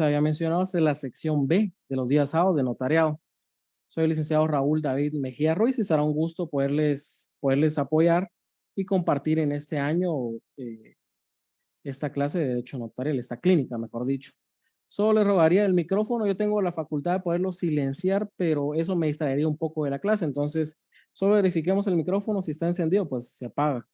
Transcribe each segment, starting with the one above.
había mencionado, es la sección B de los días sábados de notariado. Soy el licenciado Raúl David Mejía Ruiz y será un gusto poderles apoyar y compartir en este año esta clase de Derecho Notarial, esta clínica, mejor dicho. Solo le rogaría el micrófono, yo tengo la facultad de poderlo silenciar, pero eso me distraería un poco de la clase, entonces solo verifiquemos el micrófono, si está encendido, pues se apaga.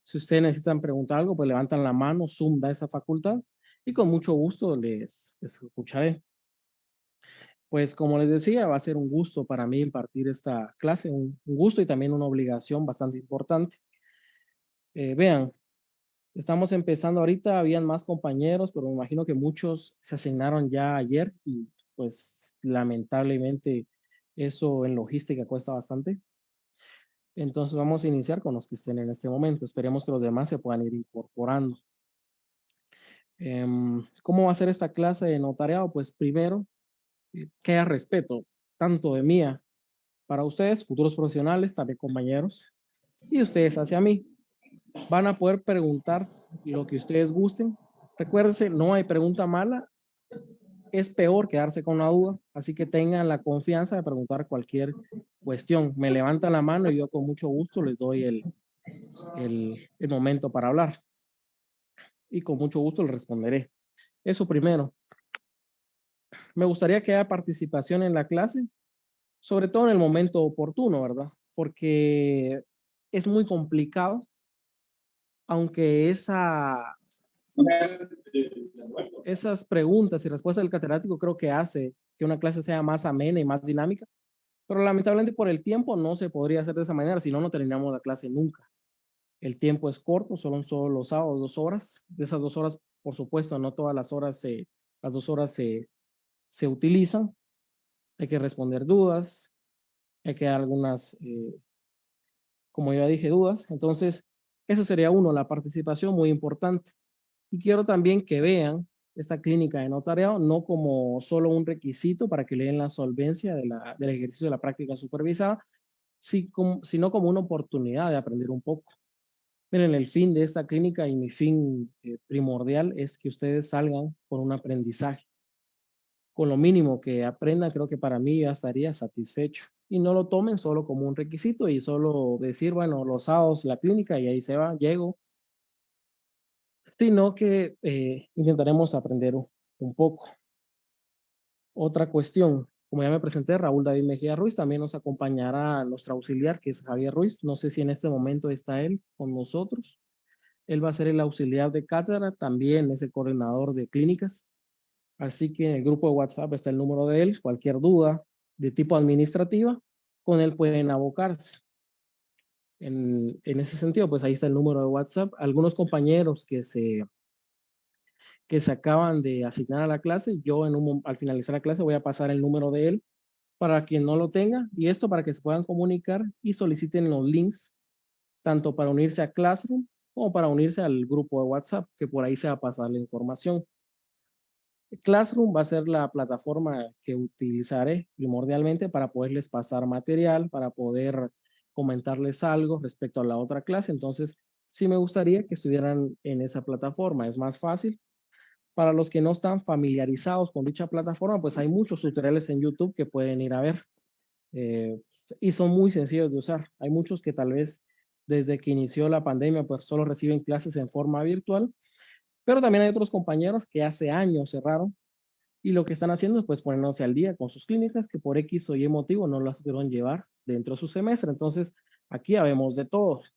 Si ustedes necesitan preguntar algo, pues levantan la mano, Zoom da esa facultad y con mucho gusto les escucharé. Pues como les decía, va a ser un gusto para mí impartir esta clase, un gusto y también una obligación bastante importante. Vean, estamos empezando ahorita, habían más compañeros, pero me imagino que muchos se asignaron ya ayer y pues lamentablemente eso en logística cuesta bastante. Entonces vamos a iniciar con los que estén en este momento. Esperemos que los demás se puedan ir incorporando. ¿Cómo va a ser esta clase de notariado? Pues primero, que haya respeto, tanto de mía para ustedes, futuros profesionales, también compañeros, y ustedes hacia mí. Van a poder preguntar lo que ustedes gusten. Recuérdense, no hay pregunta mala, es peor quedarse con la duda, así que tengan la confianza de preguntar cualquier cuestión. Me levantan la mano y yo con mucho gusto les doy el momento para hablar y con mucho gusto les responderé. Eso primero. Me gustaría que haya participación en la clase, sobre todo en el momento oportuno, ¿verdad? Porque es muy complicado, aunque esas preguntas y respuestas del catedrático creo que hace que una clase sea más amena y más dinámica, pero lamentablemente por el tiempo no se podría hacer de esa manera, si no, no terminamos la clase nunca. El tiempo es corto, solo los sábados, 2 horas. De esas 2 horas, por supuesto, no todas las 2 horas se utilizan. Hay que responder dudas, hay que dar algunas, como ya dije, dudas. Entonces, eso sería uno, la participación muy importante. Y quiero también que vean esta clínica de notariado no como solo un requisito para que le den la solvencia del ejercicio de la práctica supervisada, sino como una oportunidad de aprender un poco. Miren, el fin de esta clínica y mi fin primordial es que ustedes salgan con un aprendizaje. Con lo mínimo que aprendan, creo que para mí ya estaría satisfecho. Y no lo tomen solo como un requisito y solo decir, bueno, los sábados la clínica y ahí se va, llego, sino que intentaremos aprender un poco. Otra cuestión, como ya me presenté, Raúl David Mejía Ruiz, también nos acompañará nuestro auxiliar, que es Javier Ruiz. No sé si en este momento está él con nosotros. Él va a ser el auxiliar de cátedra, también es el coordinador de clínicas. Así que en el grupo de WhatsApp está el número de él. Cualquier duda de tipo administrativa, con él pueden abocarse. En ese sentido, pues ahí está el número de WhatsApp. Algunos compañeros que se acaban de asignar a la clase, yo al finalizar la clase voy a pasar el número de él para quien no lo tenga, y esto para que se puedan comunicar y soliciten los links, tanto para unirse a Classroom como para unirse al grupo de WhatsApp, que por ahí se va a pasar la información. Classroom va a ser la plataforma que utilizaré primordialmente para poderles pasar material, para poder comentarles algo respecto a la otra clase. Entonces, sí me gustaría que estuvieran en esa plataforma. Es más fácil. Para los que no están familiarizados con dicha plataforma, pues hay muchos tutoriales en YouTube que pueden ir a ver eh, y son muy sencillos de usar. Hay muchos que tal vez desde que inició la pandemia, pues solo reciben clases en forma virtual, pero también hay otros compañeros que hace años cerraron y lo que están haciendo es pues ponerse al día con sus clínicas que por X o Y motivo no las pudieron llevar dentro de su semestre. Entonces, aquí habemos de todos.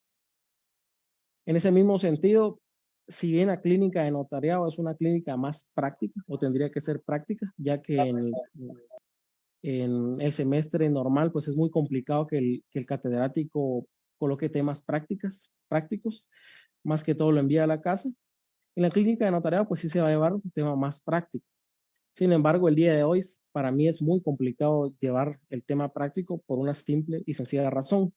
En ese mismo sentido, si bien la clínica de notariado es una clínica más práctica, o tendría que ser práctica, ya que en el semestre normal, pues es muy complicado que el catedrático coloque temas prácticos, más que todo lo envía a la casa. En la clínica de notariado, pues sí se va a llevar un tema más práctico. Sin embargo, el día de hoy para mí es muy complicado llevar el tema práctico por una simple y sencilla razón,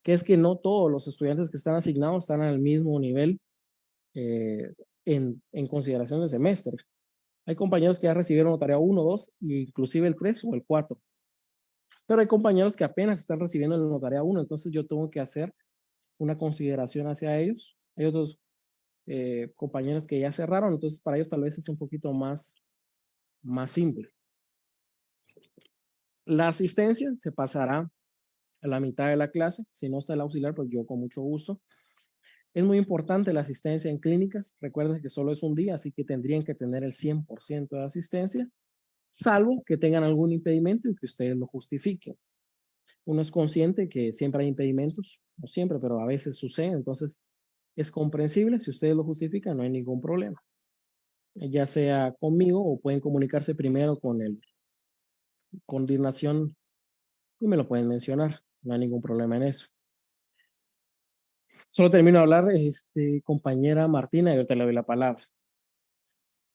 que es que no todos los estudiantes que están asignados están al mismo nivel eh, en consideración de semestre. Hay compañeros que ya recibieron notariado 1, 2 e inclusive el 3 o el 4, pero hay compañeros que apenas están recibiendo el notariado 1, entonces yo tengo que hacer una consideración hacia ellos. Hay otros compañeros que ya cerraron, entonces para ellos tal vez es un poquito más simple. La asistencia se pasará a la mitad de la clase. Si no está el auxiliar, pues yo con mucho gusto. Es muy importante la asistencia en clínicas. Recuerden que solo es un día, así que tendrían que tener el 100% de asistencia, salvo que tengan algún impedimento y que ustedes lo justifiquen. Uno es consciente que siempre hay impedimentos, no siempre, pero a veces sucede, entonces es comprensible. Si ustedes lo justifican, no hay ningún problema. Ya sea conmigo o pueden comunicarse primero con el coordinación y me lo pueden mencionar. No hay ningún problema en eso. Solo termino de hablar, compañera Martina, y ahorita le doy la palabra.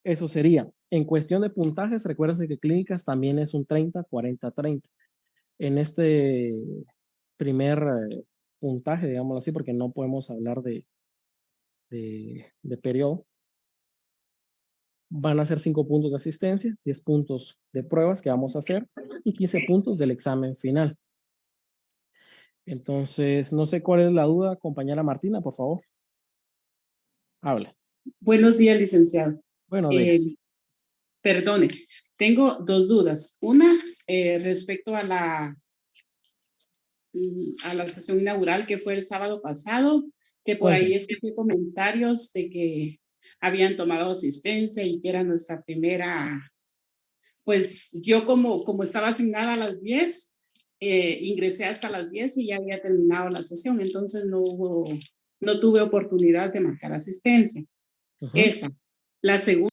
Eso sería. En cuestión de puntajes, recuérdense que clínicas también es un 30, 40, 30. En este primer puntaje, digámoslo así, porque no podemos hablar de periodo, van a ser 5 puntos de asistencia, 10 puntos de pruebas que vamos a hacer y 15 puntos del examen final. Entonces, no sé cuál es la duda, compañera Martina, por favor. Habla. Buenos días, licenciado. Buenos días. Perdone, tengo dos dudas. Una, respecto a la sesión inaugural que fue el sábado pasado, que por ahí escuché comentarios de que habían tomado asistencia y que era nuestra primera, pues yo como estaba asignada a las 10, ingresé hasta las 10 y ya había terminado la sesión, entonces no tuve oportunidad de marcar asistencia. Esa. La segunda.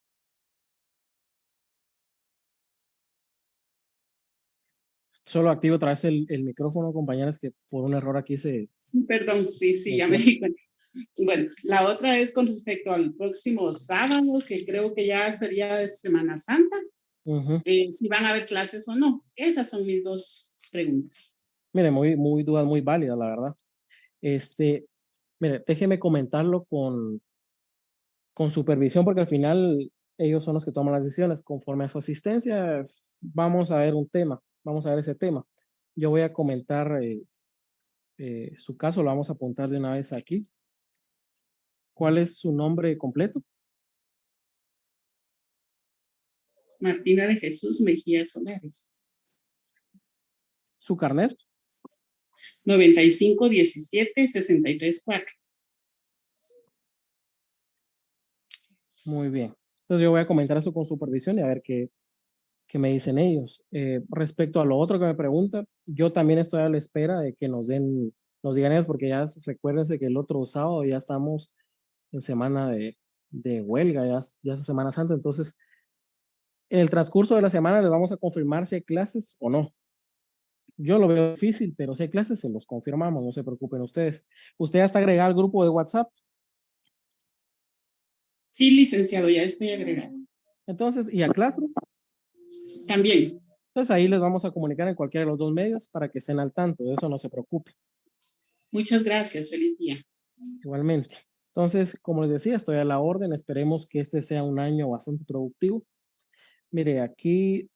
Solo activo otra vez el micrófono, compañeras, que por un error aquí se... Sí, perdón, sí, ya me di cuenta. Bueno, la otra es con respecto al próximo sábado, que creo que ya sería de Semana Santa, si van a haber clases o no. Esas son mis dos preguntas. Mire, muy dudas muy válidas, la verdad. Mire, déjeme comentarlo con supervisión, porque al final ellos son los que toman las decisiones. Conforme a su asistencia, vamos a ver un tema, vamos a ver ese tema. Yo voy a comentar su caso, lo vamos a apuntar de una vez aquí. ¿Cuál es su nombre completo? Martina de Jesús Mejía Solares. ¿Su carnet? 95 17 63 4. Muy bien. Entonces yo voy a comentar eso con supervisión y a ver qué me dicen ellos. Respecto a lo otro que me pregunta, yo también estoy a la espera de que nos digan eso, porque ya recuérdense que el otro sábado ya estamos en semana de huelga, ya es Semana Santa, entonces en el transcurso de la semana les vamos a confirmar si hay clases o no. Yo lo veo difícil, pero si hay clases se los confirmamos, no se preocupen ustedes. ¿Usted ya está agregado al grupo de WhatsApp? Sí, licenciado, ya estoy agregado. Entonces, ¿y a Classroom? También. Entonces ahí les vamos a comunicar en cualquiera de los dos medios para que estén al tanto, de eso no se preocupe. Muchas gracias, feliz día. Igualmente. Entonces, como les decía, estoy a la orden, esperemos que este sea un año bastante productivo. Mire, aquí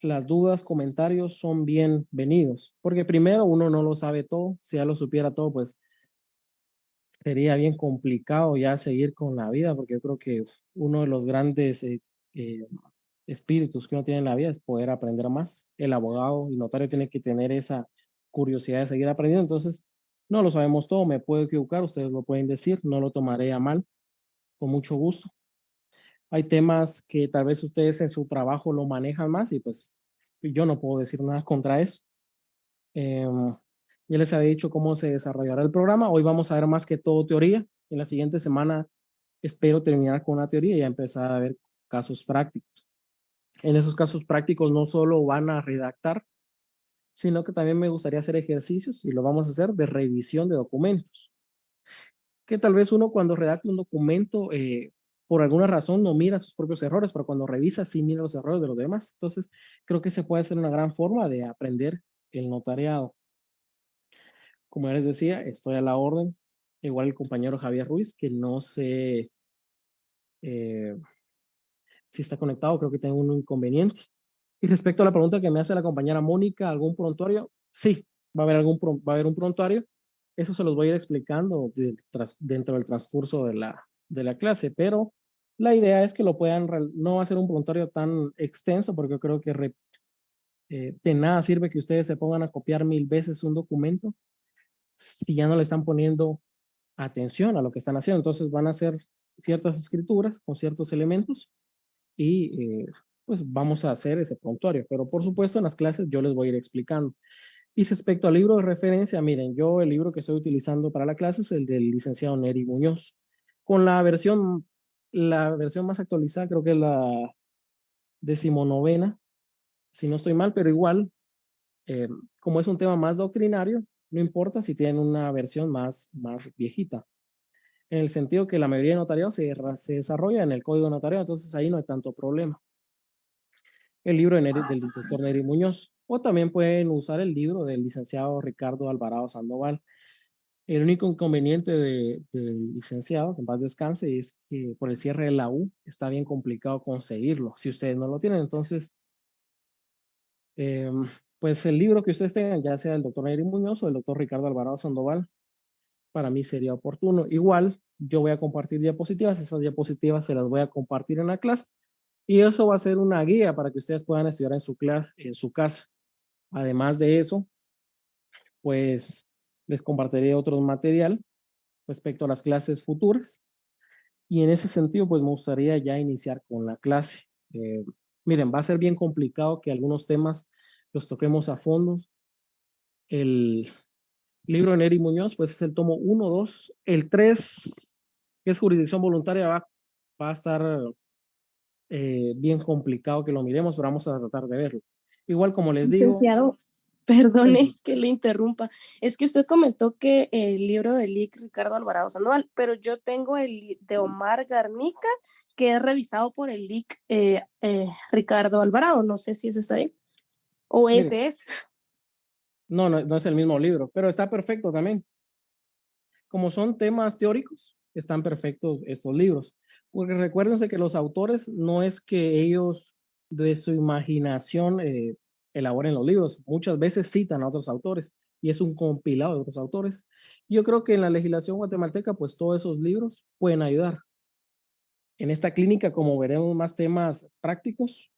las dudas, comentarios son bienvenidos, porque primero uno no lo sabe todo, si ya lo supiera todo, pues sería bien complicado ya seguir con la vida, porque yo creo que uno de los grandes espíritus que uno tiene en la vida es poder aprender más. El abogado y notario tiene que tener esa curiosidad de seguir aprendiendo, entonces no lo sabemos todo, me puedo equivocar, ustedes lo pueden decir, no lo tomaré a mal, con mucho gusto. Hay temas que tal vez ustedes en su trabajo lo manejan más y pues yo no puedo decir nada contra eso. Ya les había dicho cómo se desarrollará el programa. Hoy vamos a ver más que todo teoría. En la siguiente semana espero terminar con una teoría y ya empezar a ver casos prácticos. En esos casos prácticos no solo van a redactar, sino que también me gustaría hacer ejercicios y lo vamos a hacer de revisión de documentos. Que tal vez uno cuando redacta un documento, por alguna razón no mira sus propios errores, pero cuando revisa sí mira los errores de los demás. Entonces, creo que se puede hacer una gran forma de aprender el notariado. Como ya les decía, estoy a la orden. Igual el compañero Javier Ruiz, que no sé si está conectado, creo que tengo un inconveniente. Y respecto a la pregunta que me hace la compañera Mónica, ¿algún prontuario? Sí, va a haber un prontuario. eso se los voy a ir explicando dentro del transcurso de la clase, pero la idea es que lo puedan, no va a ser un voluntario tan extenso porque yo creo que de nada sirve que ustedes se pongan a copiar 1000 veces un documento si ya no le están poniendo atención a lo que están haciendo. Entonces van a hacer ciertas escrituras con ciertos elementos y pues vamos a hacer ese prontuario. Pero por supuesto en las clases yo les voy a ir explicando. Y respecto al libro de referencia, miren, yo el libro que estoy utilizando para la clase es el del licenciado Neri Muñoz. Con la versión más actualizada, creo que es la 19ª, si no estoy mal, pero igual, como es un tema más doctrinario, no importa si tienen una versión más viejita. En el sentido que la mayoría de notariados se desarrolla en el código notarial, entonces ahí no hay tanto problema. El libro del doctor Neri Muñoz. O también pueden usar el libro del licenciado Ricardo Alvarado Sandoval. El único inconveniente del licenciado, que en paz descanse, es que por el cierre de la U está bien complicado conseguirlo, si ustedes no lo tienen. Entonces, pues el libro que ustedes tengan, ya sea el doctor Neri Muñoz o el doctor Ricardo Alvarado Sandoval, para mí sería oportuno. Igual, yo voy a compartir diapositivas, esas diapositivas se las voy a compartir en la clase y eso va a ser una guía para que ustedes puedan estudiar en su clase, en su casa. Además de eso, pues les compartiré otro material respecto a las clases futuras y en ese sentido, pues me gustaría ya iniciar con la clase. Miren, va a ser bien complicado que algunos temas los toquemos a fondo. El libro de Neri Muñoz, pues es el tomo 1, 2, el 3, que es jurisdicción voluntaria, va a estar bien complicado que lo miremos, pero vamos a tratar de verlo. Igual como les digo. Licenciado, perdone que le interrumpa. Es que usted comentó que el libro de Lic Ricardo Alvarado Sandoval, pero yo tengo el de Omar Garnica, que es revisado por el Lic Ricardo Alvarado. No sé si eso está ahí. O Mire, ese es. no es el mismo libro, pero está perfecto también. Como son temas teóricos, están perfectos estos libros. Porque recuérdense que los autores no es que ellos de su imaginación elaboren los libros. Muchas veces citan a otros autores y es un compilado de otros autores. Yo creo que en la legislación guatemalteca, pues todos esos libros pueden ayudar. En esta clínica, como veremos más temas prácticos,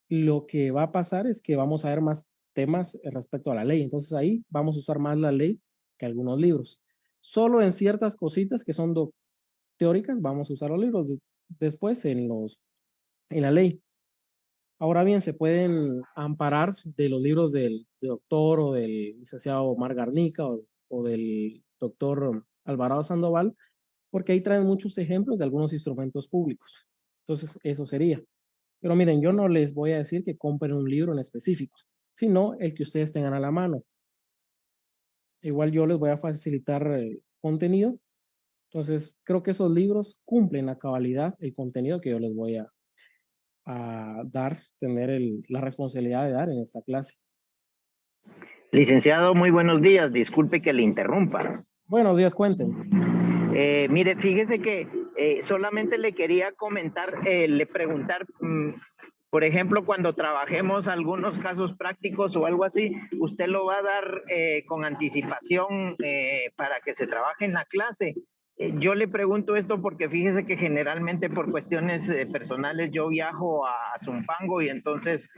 lo que va a pasar es que vamos a ver más temas respecto a la ley. Entonces ahí vamos a usar más la ley que algunos libros. Solo en ciertas cositas que son teóricas vamos a usar los libros. Después en la ley. Ahora bien, se pueden amparar de los libros del doctor o del licenciado Omar Garnica o del doctor Alvarado Sandoval, porque ahí traen muchos ejemplos de algunos instrumentos públicos. Entonces, eso sería. Pero miren, yo no les voy a decir que compren un libro en específico, sino el que ustedes tengan a la mano. Igual yo les voy a facilitar contenido. Entonces, creo que esos libros cumplen a cabalidad el contenido que yo les voy a dar, tener la responsabilidad de dar en esta clase. Licenciado, muy buenos días. Disculpe que le interrumpa. Buenos días, cuenten. Mire, fíjese que solamente le quería comentar, le preguntar, por ejemplo, cuando trabajemos algunos casos prácticos o algo así, usted lo va a dar con anticipación para que se trabaje en la clase. Yo le pregunto esto porque fíjese que generalmente por cuestiones personales yo viajo a Zumpango y entonces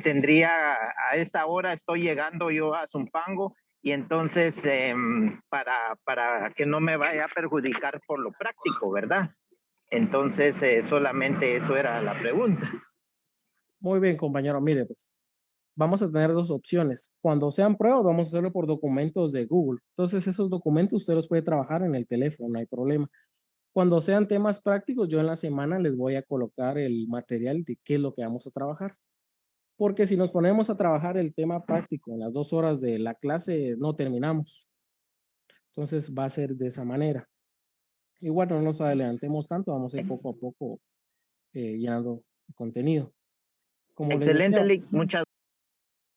tendría, a esta hora estoy llegando yo a Zumpango y entonces para que no me vaya a perjudicar por lo práctico, ¿verdad? Entonces solamente eso era la pregunta. Muy bien, compañero. Mire, pues vamos a tener dos opciones. Cuando sean pruebas, vamos a hacerlo por documentos de Google. Entonces, esos documentos usted los puede trabajar en el teléfono, no hay problema. Cuando sean temas prácticos, yo en la semana les voy a colocar el material de qué es lo que vamos a trabajar. Porque si nos ponemos a trabajar el tema práctico en las 2 horas de la clase, no terminamos. Entonces, va a ser de esa manera. Igual no nos adelantemos tanto, vamos a ir poco a poco llenando el contenido. Como excelente, les decía, muchas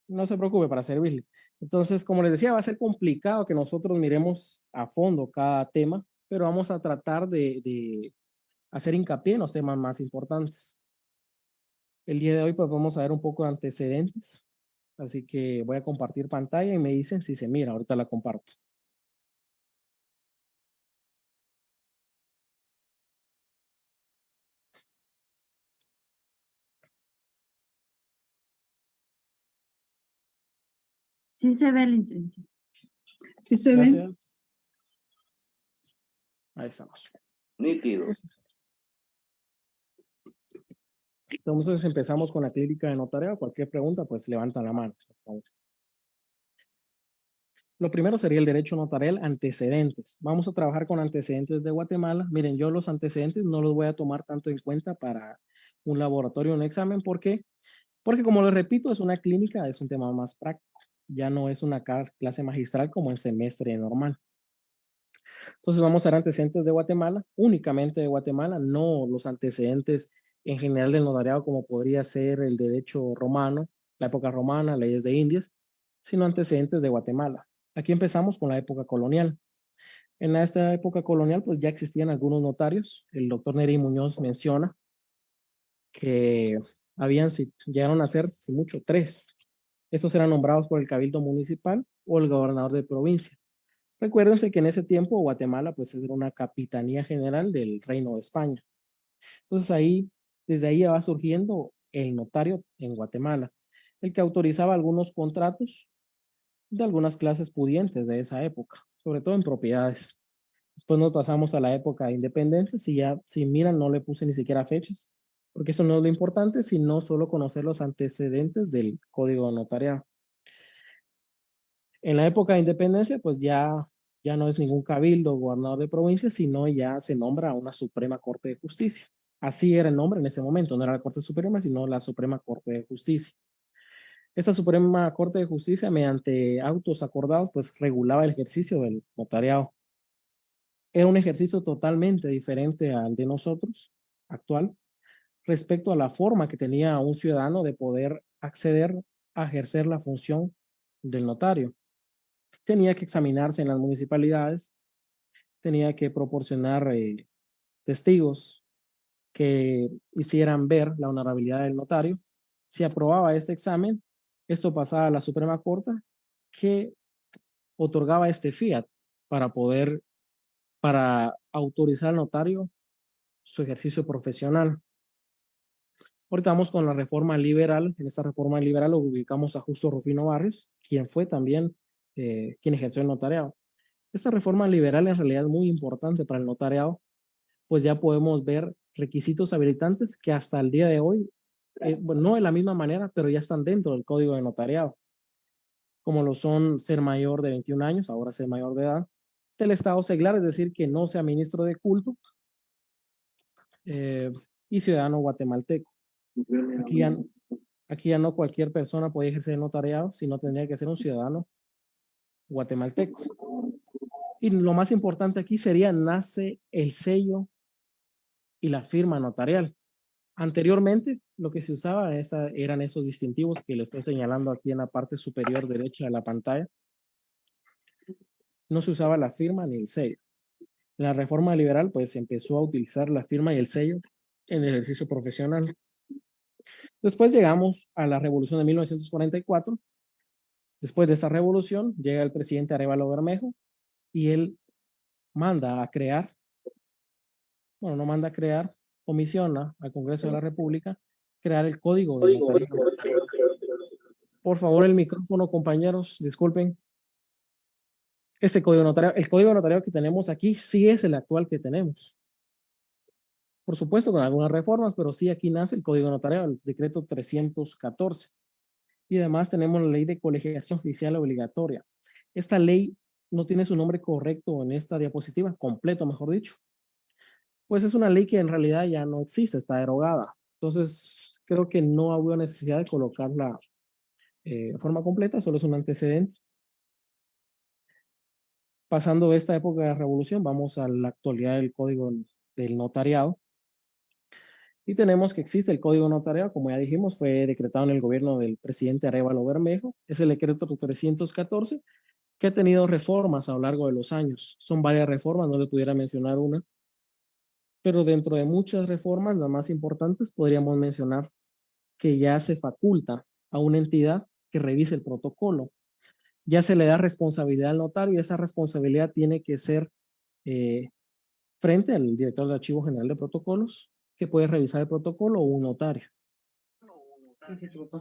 no se preocupe para servirle. Entonces, como les decía, va a ser complicado que nosotros miremos a fondo cada tema, pero vamos a tratar de hacer hincapié en los temas más importantes. El día de hoy, pues vamos a ver un poco de antecedentes. Así que voy a compartir pantalla y me dicen si se mira. Ahorita la comparto. Sí se ve, licencia. Sí se ve. Gracias. Ahí estamos. Nítido. Entonces empezamos con la clínica de notariado. Cualquier pregunta, pues levanta la mano, por favor. Lo primero sería el derecho notarial, antecedentes. Vamos a trabajar con antecedentes de Guatemala. Miren, yo los antecedentes no los voy a tomar tanto en cuenta para un laboratorio, un examen. ¿Por qué? Porque como les repito, es una clínica, es un tema más práctico. Ya no es una clase magistral como en semestre normal. Entonces vamos a ver antecedentes de Guatemala, únicamente de Guatemala, no los antecedentes en general del notariado como podría ser el derecho romano, la época romana, leyes de Indias, sino antecedentes de Guatemala. Aquí empezamos con la época colonial. En esta época colonial, pues ya existían algunos notarios. El doctor Neri Muñoz menciona que llegaron a ser, si mucho, 3. Estos eran nombrados por el cabildo municipal o el gobernador de provincia. Recuérdense que en ese tiempo Guatemala pues era una capitanía general del Reino de España. Entonces desde ahí va surgiendo el notario en Guatemala, el que autorizaba algunos contratos de algunas clases pudientes de esa época, sobre todo en propiedades. Después nos pasamos a la época de independencia. Si miran, no le puse ni siquiera fechas, porque eso no es lo importante, sino solo conocer los antecedentes del código notarial. En la época de independencia, pues ya no es ningún cabildo o gobernador de provincia, sino ya se nombra una Suprema Corte de Justicia. Así era el nombre en ese momento, no era la Corte Suprema, sino la Suprema Corte de Justicia. Esta Suprema Corte de Justicia, mediante autos acordados, pues regulaba el ejercicio del notariado. Era un ejercicio totalmente diferente al de nosotros, actual, respecto a la forma que tenía un ciudadano de poder acceder a ejercer la función del notario. Tenía que examinarse en las municipalidades, tenía que proporcionar testigos que hicieran ver la honorabilidad del notario. Si aprobaba este examen, esto pasaba a la Suprema Corte, que otorgaba este fiat para autorizar al notario su ejercicio profesional. Ahorita vamos con la reforma liberal. En esta reforma liberal lo ubicamos a Justo Rufino Barrios, quien fue también quien ejerció el notariado. Esta reforma liberal en realidad es muy importante para el notariado, pues ya podemos ver requisitos habilitantes que hasta el día de hoy, bueno, no de la misma manera, pero ya están dentro del código de notariado, como lo son ser mayor de 21 años, ahora ser mayor de edad, del estado seglar, es decir, que no sea ministro de culto, y ciudadano guatemalteco. Aquí ya no cualquier persona puede ejercer el notariado, sino tendría que ser un ciudadano guatemalteco. Y lo más importante aquí sería, nace el sello y la firma notarial. Anteriormente, lo que se usaba eran esos distintivos que le estoy señalando aquí en la parte superior derecha de la pantalla. No se usaba la firma ni el sello. En la reforma liberal, pues se empezó a utilizar la firma y el sello en el ejercicio profesional. Después llegamos a la revolución de 1944. Después de esa revolución, llega el presidente Arévalo Bermejo y él manda a crear, bueno, no manda a crear, comisiona al Congreso de la República crear el Código de Notariado. Por favor, el micrófono, compañeros, disculpen. Este Código Notariado, el Código Notariado que tenemos aquí, sí es el actual que tenemos. Por supuesto, con algunas reformas, pero sí aquí nace el Código Notariado, el decreto 314. Y además tenemos la ley de colegiación oficial obligatoria. Esta ley no tiene su nombre correcto en esta diapositiva, completo, mejor dicho. Pues es una ley que en realidad ya no existe, está derogada. Entonces, creo que no había necesidad de colocarla de forma completa, solo es un antecedente. Pasando de esta época de revolución, vamos a la actualidad del Código del Notariado. Y tenemos que existe el Código Notariado, como ya dijimos, fue decretado en el gobierno del presidente Arévalo Bermejo. Es el decreto 314, que ha tenido reformas a lo largo de los años. Son varias reformas, no le pudiera mencionar una. Pero dentro de muchas reformas, las más importantes, podríamos mencionar que ya se faculta a una entidad que revise el protocolo. Ya se le da responsabilidad al notario y esa responsabilidad tiene que ser frente al director del Archivo General de Protocolos, que puede revisar el protocolo, o un notario.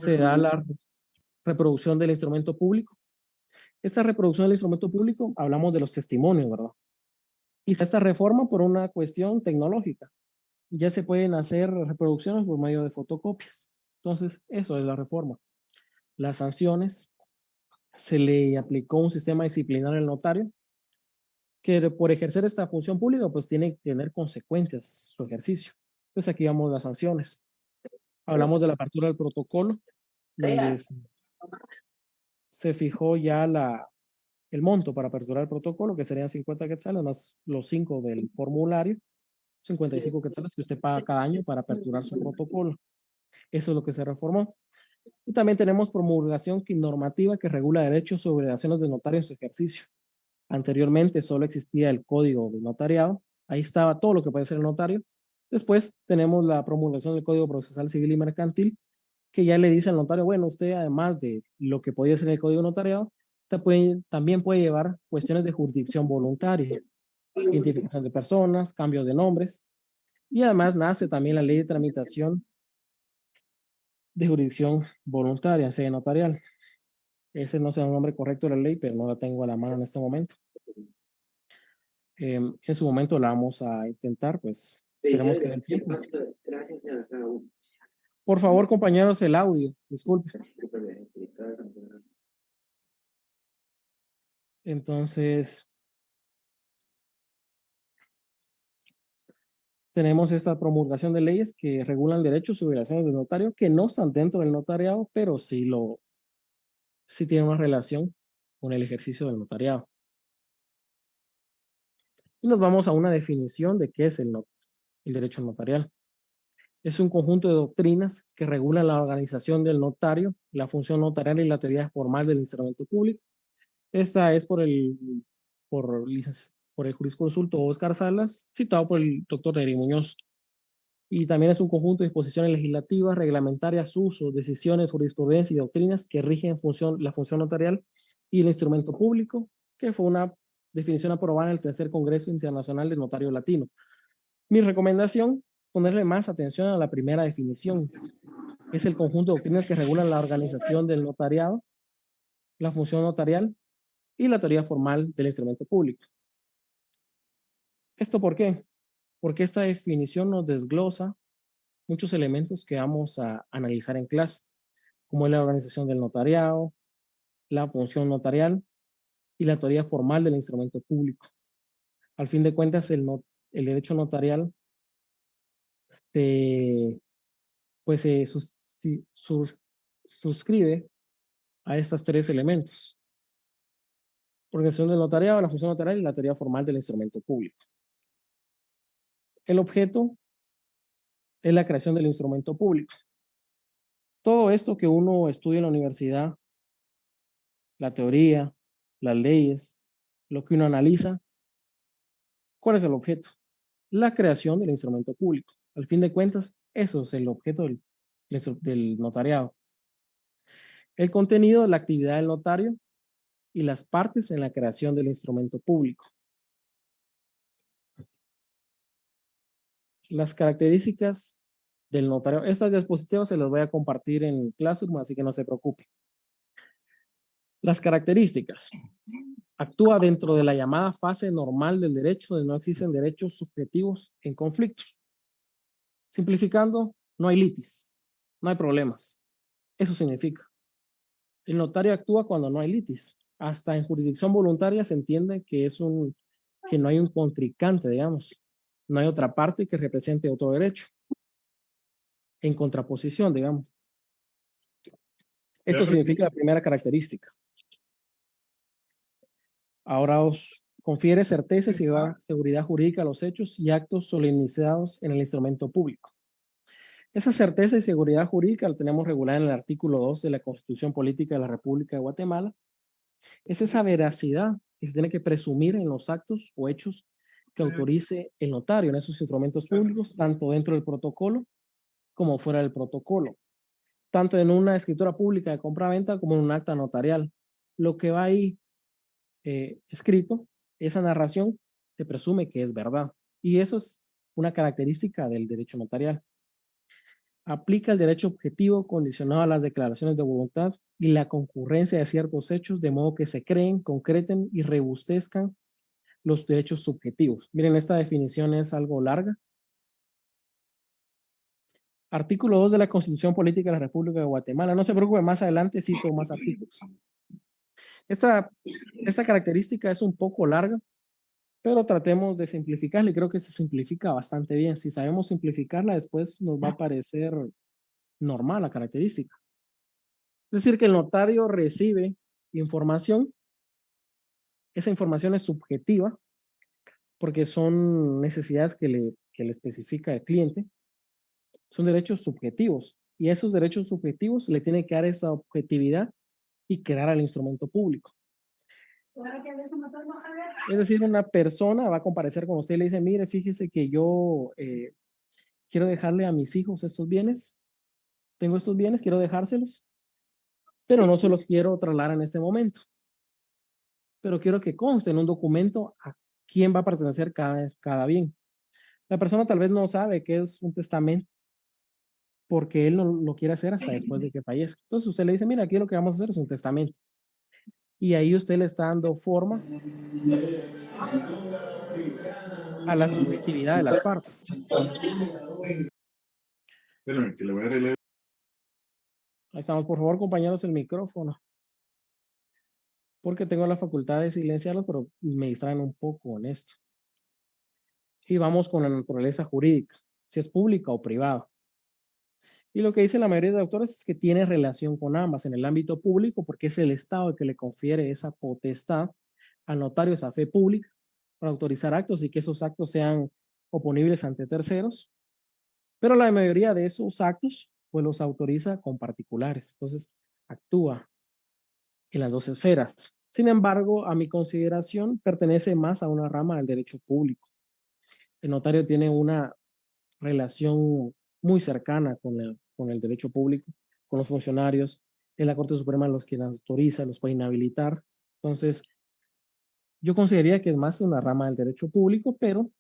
Se da la reproducción del instrumento público. Esta reproducción del instrumento público, hablamos de los testimonios, ¿verdad? Y esta reforma por una cuestión tecnológica. Ya se pueden hacer reproducciones por medio de fotocopias. Entonces, eso es la reforma. Las sanciones, se le aplicó un sistema disciplinario al notario, que por ejercer esta función pública, pues tiene que tener consecuencias su ejercicio. Entonces aquí vamos las sanciones. Hablamos de la apertura del protocolo, donde se fijó ya el monto para aperturar el protocolo, que serían 50 quetzales, más los 5 del formulario, 55 quetzales que usted paga cada año para aperturar su protocolo. Eso es lo que se reformó. Y también tenemos promulgación normativa que regula derechos y obligaciones del notario en su ejercicio. Anteriormente solo existía el código de notariado, ahí estaba todo lo que puede ser el notario. Después tenemos la promulgación del Código Procesal Civil y Mercantil, que ya le dice al notario, bueno, usted además de lo que podía ser el Código Notariado, también puede llevar cuestiones de jurisdicción voluntaria, identificación de personas, cambios de nombres, y además nace también la ley de tramitación de jurisdicción voluntaria, sede notarial. Ese no sea un nombre correcto de la ley, pero no la tengo a la mano en este momento. En su momento la vamos a intentar, pues esperemos que dé el tiempo. Gracias. Por favor, compañeros, el audio, disculpe. Entonces, tenemos esta promulgación de leyes que regulan derechos y obligaciones del notario, que no están dentro del notariado, pero sí tienen una relación con el ejercicio del notariado. Y nos vamos a una definición de qué es el derecho notarial. Es un conjunto de doctrinas que regulan la organización del notario, la función notarial y la teoría formal del instrumento público. Esta es por el jurisconsulto Oscar Salas, citado por el doctor Neri Muñoz. Y también es un conjunto de disposiciones legislativas, reglamentarias, usos, decisiones, jurisprudencia y doctrinas que rigen la función notarial y el instrumento público, que fue una definición aprobada en el Tercer Congreso Internacional de Notario Latino. Mi recomendación, ponerle más atención a la primera definición. Es el conjunto de doctrinas que regulan la organización del notariado, la función notarial y la teoría formal del instrumento público. ¿Esto por qué? Porque esta definición nos desglosa muchos elementos que vamos a analizar en clase, como es la organización del notariado, la función notarial y la teoría formal del instrumento público. Al fin de cuentas, el derecho notarial pues se suscribe a estos tres elementos: organización del notariado, la función notarial y la teoría formal del instrumento público. El objeto es la creación del instrumento público. Todo esto que uno estudia en la universidad, la teoría, las leyes, lo que uno analiza, ¿cuál es el objeto? La creación del instrumento público. Al fin de cuentas, eso es el objeto del notariado. El contenido de la actividad del notario y las partes en la creación del instrumento público. Las características del notario. Estas diapositivas se las voy a compartir en Classroom, así que no se preocupe. Las características. Actúa dentro de la llamada fase normal del derecho, donde no existen derechos subjetivos en conflictos. Simplificando, no hay litis, no hay problemas. Eso significa. El notario actúa cuando no hay litis. Hasta en jurisdicción voluntaria se entiende que que no hay un contrincante, digamos. No hay otra parte que represente otro derecho. En contraposición, digamos. Esto significa la primera característica. Ahora os confiere certeza y seguridad jurídica a los hechos y actos solemnizados en el instrumento público. Esa certeza y seguridad jurídica la tenemos regulada en el artículo 2 de la Constitución Política de la República de Guatemala. Es esa veracidad que se tiene que presumir en los actos o hechos que autorice el notario en esos instrumentos públicos, tanto dentro del protocolo como fuera del protocolo, tanto en una escritura pública de compra-venta como en un acta notarial. Lo que va ahí escrito, esa narración, se presume que es verdad. Y eso es una característica del derecho notarial. Aplica el derecho objetivo condicionado a las declaraciones de voluntad y la concurrencia de ciertos hechos de modo que se creen, concreten y robustezcan los derechos subjetivos. Miren, esta definición es algo larga. Artículo 2 de la Constitución Política de la República de Guatemala. No se preocupe, más adelante cito más artículos. Esta característica es un poco larga, pero tratemos de simplificarla y creo que se simplifica bastante bien. Si sabemos simplificarla, después nos va a parecer normal la característica. Es decir, que el notario recibe información. Esa información es subjetiva porque son necesidades que le especifica el cliente. Son derechos subjetivos y esos derechos subjetivos le tienen que dar esa objetividad y crear al instrumento público. Es decir, una persona va a comparecer con usted y le dice, mire, fíjese que yo quiero dejarle a mis hijos estos bienes, tengo estos bienes, quiero dejárselos, pero no se los quiero trasladar en este momento. Pero quiero que conste en un documento a quién va a pertenecer cada bien. La persona tal vez no sabe qué es un testamento porque él no lo quiere hacer hasta después de que fallezca. Entonces usted le dice, mira, aquí lo que vamos a hacer es un testamento. Y ahí usted le está dando forma a la subjetividad de las partes. Espérame, que le voy a releer. Ahí estamos, por favor, compañeros, el micrófono. Porque tengo la facultad de silenciarlos, pero me distraen un poco en esto. Y vamos con la naturaleza jurídica, si es pública o privada. Y lo que dice la mayoría de autores es que tiene relación con ambas en el ámbito público, porque es el Estado el que le confiere esa potestad al notario, esa fe pública, para autorizar actos y que esos actos sean oponibles ante terceros. Pero la mayoría de esos actos, pues los autoriza con particulares. Entonces, actúa en las dos esferas. Sin embargo, a mi consideración, pertenece más a una rama del derecho público. El notario tiene una relación muy cercana con el derecho público, con los funcionarios. Es la Corte Suprema los que autoriza, los puede inhabilitar. Entonces, yo consideraría que es más una rama del derecho público, pero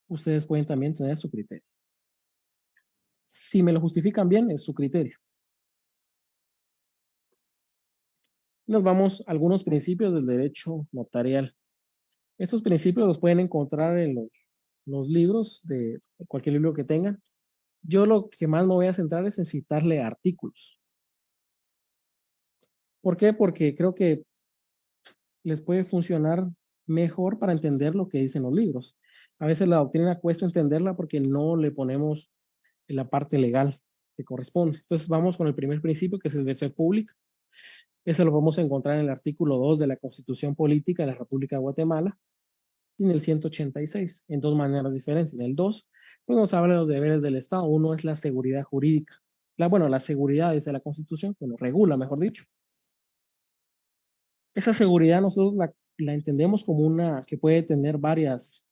ustedes pueden también tener su criterio. Si me lo justifican bien, es su criterio. Nos vamos a algunos principios del derecho notarial. Estos principios los pueden encontrar en los libros, de cualquier libro que tengan. Yo lo que más me voy a centrar es en citarle artículos. ¿Por qué? Porque creo que les puede funcionar mejor para entender lo que dicen los libros. A veces la doctrina cuesta entenderla porque no le ponemos en la parte legal que corresponde. Entonces vamos con el primer principio, que es el de fe pública. Ese lo vamos a encontrar en el artículo 2 de la Constitución Política de la República de Guatemala y en el 186, en dos maneras diferentes. En el 2, pues nos habla de los deberes del Estado. Uno es la seguridad jurídica. La seguridad es de la Constitución, que nos regula, mejor dicho. Esa seguridad nosotros la entendemos como una que puede tener varias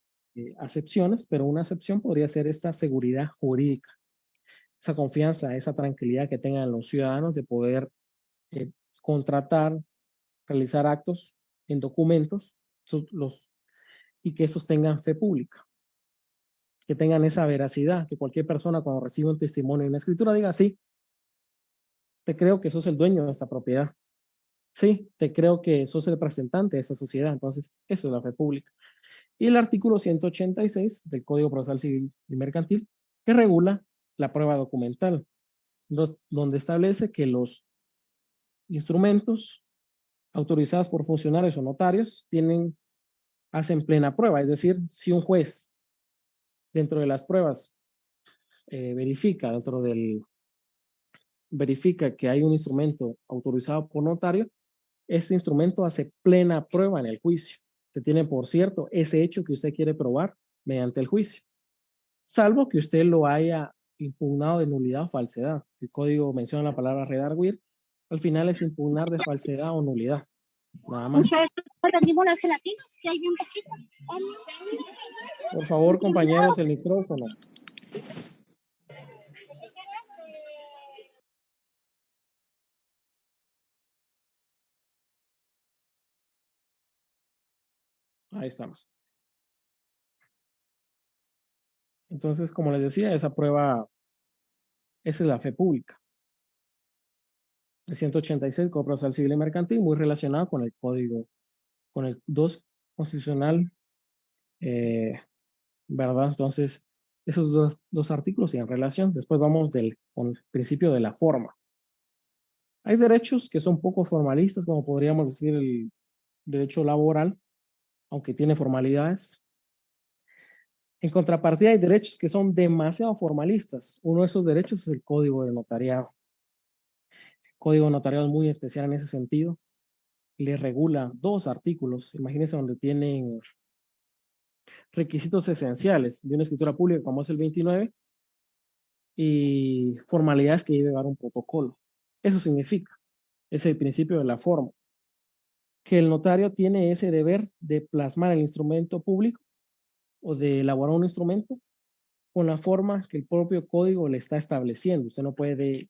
acepciones, pero una acepción podría ser esta seguridad jurídica. Esa confianza, esa tranquilidad que tengan los ciudadanos de poder contratar, realizar actos en documentos y que estos tengan fe pública, que tengan esa veracidad, que cualquier persona cuando recibe un testimonio en una escritura diga, sí, te creo que sos el dueño de esta propiedad. Sí, te creo que sos el representante de esta sociedad. Entonces, eso es la fe pública. Y el artículo 186 del Código Procesal Civil y Mercantil, que regula la prueba documental, donde establece que los instrumentos autorizados por funcionarios o notarios hacen plena prueba. Es decir, si un juez dentro de las pruebas verifica que hay un instrumento autorizado por notario, ese instrumento hace plena prueba en el juicio. Se tiene por cierto ese hecho que usted quiere probar mediante el juicio, salvo que usted lo haya impugnado de nulidad o falsedad. El código menciona la palabra redarguir. Al final es impugnar de falsedad o nulidad. Nada más. Perdimos las gelatinas, que hay bien poquitas. Por favor, compañeros, el micrófono. Ahí estamos. Entonces, como les decía, esa prueba, esa es la fe pública. El 186, Código Procesal Civil y Mercantil, muy relacionado con el código, con el 2 constitucional, ¿verdad? Entonces, esos dos artículos y en relación. Después vamos con el principio de la forma. Hay derechos que son poco formalistas, como podríamos decir el derecho laboral, aunque tiene formalidades. En contrapartida, hay derechos que son demasiado formalistas. Uno de esos derechos es el Código de Notariado. El Código de Notariado es muy especial en ese sentido. Le regula 2 artículos. Imagínense donde tienen requisitos esenciales de una escritura pública, como es el 29, y formalidades que debe llevar un protocolo. Eso significa, es el principio de la forma, que el notario tiene ese deber de plasmar el instrumento público o de elaborar un instrumento con la forma que el propio código le está estableciendo. Usted no puede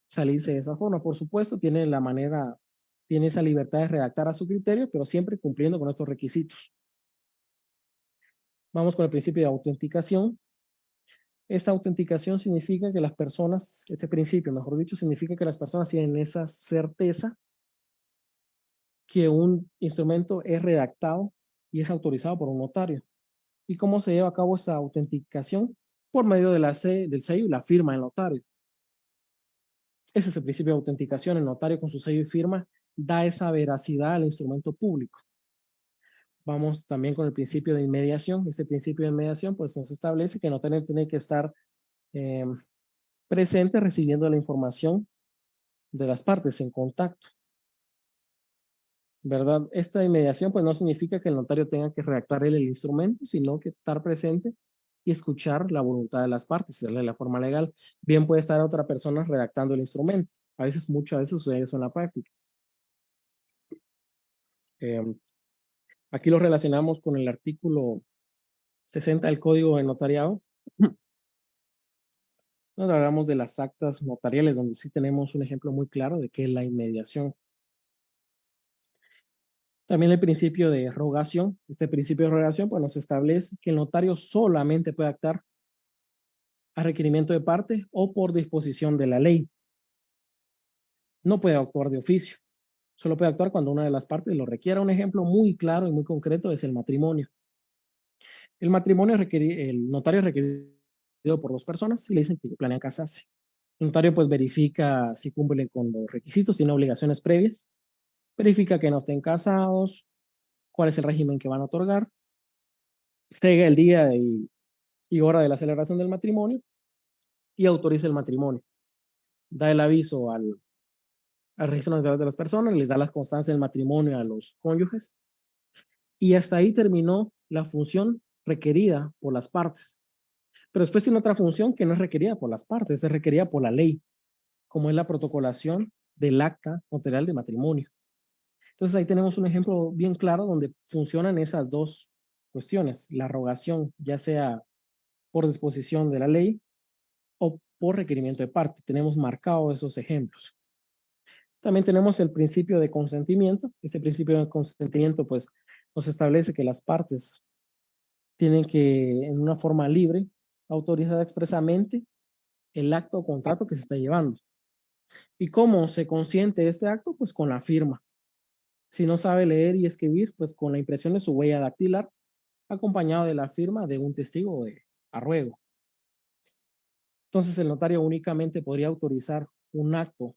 salirse de esa forma. Por supuesto, tiene esa libertad de redactar a su criterio, pero siempre cumpliendo con estos requisitos. Vamos con el principio de autenticación. Esta autenticación significa que las personas, este principio, mejor dicho, significa que las personas tienen esa certeza que un instrumento es redactado y es autorizado por un notario. ¿Y cómo se lleva a cabo esta autenticación? Por medio del sello y la firma del notario. Ese es el principio de autenticación. El notario con su sello y firma da esa veracidad al instrumento público. Vamos también con el principio de inmediación. Este principio de inmediación pues nos establece que el notario tiene que estar presente recibiendo la información de las partes en contacto. ¿Verdad? Esta inmediación pues no significa que el notario tenga que redactar él el instrumento, sino que estar presente y escuchar la voluntad de las partes, darle la forma legal. Bien puede estar otra persona redactando el instrumento. Muchas veces sucede eso en la práctica. Aquí lo relacionamos con el artículo 60 del Código de Notariado. Nos hablamos de las actas notariales, donde sí tenemos un ejemplo muy claro de qué es la inmediación. También el principio de rogación. Este principio de rogación pues, nos establece que el notario solamente puede actuar a requerimiento de parte o por disposición de la ley. No puede actuar de oficio. Solo puede actuar cuando una de las partes lo requiera. Un ejemplo muy claro y muy concreto es el matrimonio. El matrimonio el notario es requerido por 2 personas y le dicen que planean casarse. El notario pues verifica si cumplen con los requisitos, tiene obligaciones previas, verifica que no estén casados, cuál es el régimen que van a otorgar, llega el día y hora de la celebración del matrimonio y autoriza el matrimonio. Da el aviso al registro nacional de las personas, les da las constancias del matrimonio a los cónyuges y hasta ahí terminó la función requerida por las partes. Pero después tiene otra función que no es requerida por las partes, es requerida por la ley, como es la protocolación del acta notarial de matrimonio. Entonces ahí tenemos un ejemplo bien claro donde funcionan esas 2 cuestiones, la rogación, ya sea por disposición de la ley o por requerimiento de parte. Tenemos marcados esos ejemplos. También tenemos el principio de consentimiento. Este principio de consentimiento pues nos establece que las partes tienen que, en una forma libre, autorizar expresamente el acto o contrato que se está llevando. ¿Y cómo se consiente este acto? Pues con la firma. Si no sabe leer y escribir, pues con la impresión de su huella dactilar, acompañado de la firma de un testigo de arruego. Entonces el notario únicamente podría autorizar un acto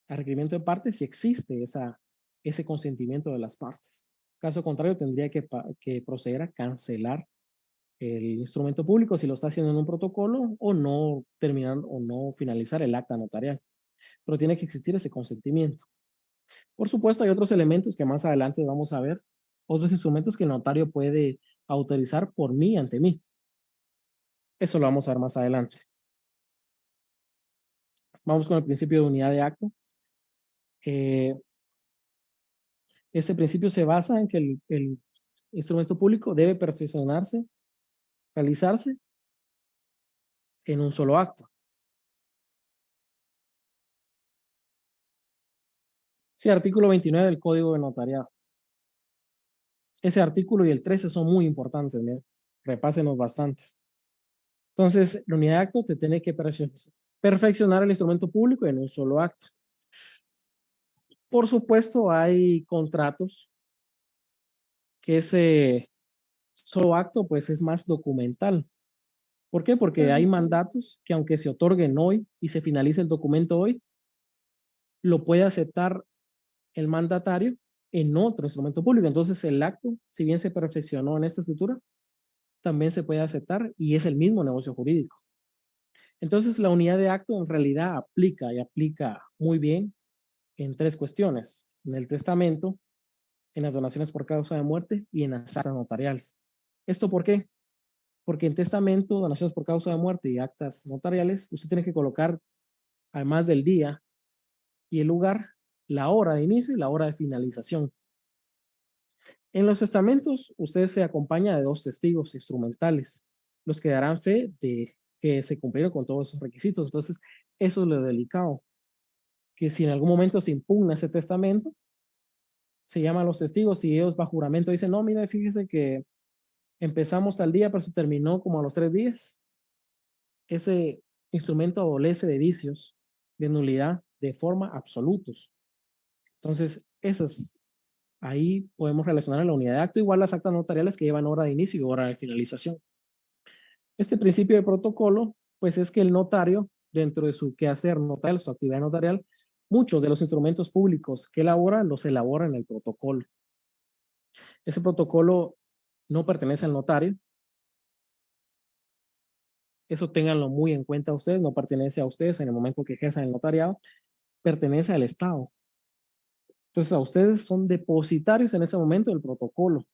a requerimiento de parte si existe ese consentimiento de las partes. Caso contrario, tendría que proceder a cancelar el instrumento público si lo está haciendo en un protocolo o no terminar o no finalizar el acta notarial. Pero tiene que existir ese consentimiento. Por supuesto, hay otros elementos que más adelante vamos a ver, otros instrumentos que el notario puede autorizar por mí ante mí. Eso lo vamos a ver más adelante. Vamos con el principio de unidad de acto. Este principio se basa en que el instrumento público debe perfeccionarse, realizarse en un solo acto. Sí, artículo 29 del Código de Notariado. Ese artículo y el 13 son muy importantes, ¿no? Repásenos bastantes. Entonces, la unidad de acto te tiene que perfeccionar el instrumento público en un solo acto. Por supuesto, hay contratos que ese solo acto pues es más documental. ¿Por qué? Porque hay mandatos que aunque se otorguen hoy y se finalice el documento hoy, lo puede aceptar el mandatario en otro instrumento público. Entonces el acto, si bien se perfeccionó en esta escritura, también se puede aceptar y es el mismo negocio jurídico. Entonces la unidad de acto en realidad aplica y aplica muy bien en tres cuestiones: en el testamento, en las donaciones por causa de muerte y en las actas notariales. ¿Esto por qué? Porque en testamento, donaciones por causa de muerte y actas notariales, usted tiene que colocar, además del día y el lugar, la hora de inicio y la hora de finalización. En los testamentos, usted se acompaña de dos testigos instrumentales, los que darán fe de que se cumplieron con todos esos requisitos. Entonces, eso es lo delicado, que si en algún momento se impugna ese testamento, se llaman los testigos y ellos bajo juramento dicen, no, mira, fíjese que empezamos tal día, pero se terminó como a los 3 días. Ese instrumento adolece de vicios, de nulidad, de forma absolutos. Entonces, ahí podemos relacionar a la unidad de acto, igual las actas notariales que llevan hora de inicio y hora de finalización. Este principio de protocolo, pues es que el notario, dentro de su quehacer notarial, su actividad notarial, muchos de los instrumentos públicos que elabora, los elabora en el protocolo. Ese protocolo no pertenece al notario. Eso ténganlo muy en cuenta ustedes, no pertenece a ustedes en el momento que ejerzan el notariado, pertenece al Estado. Entonces, a ustedes son depositarios en ese momento del protocolo.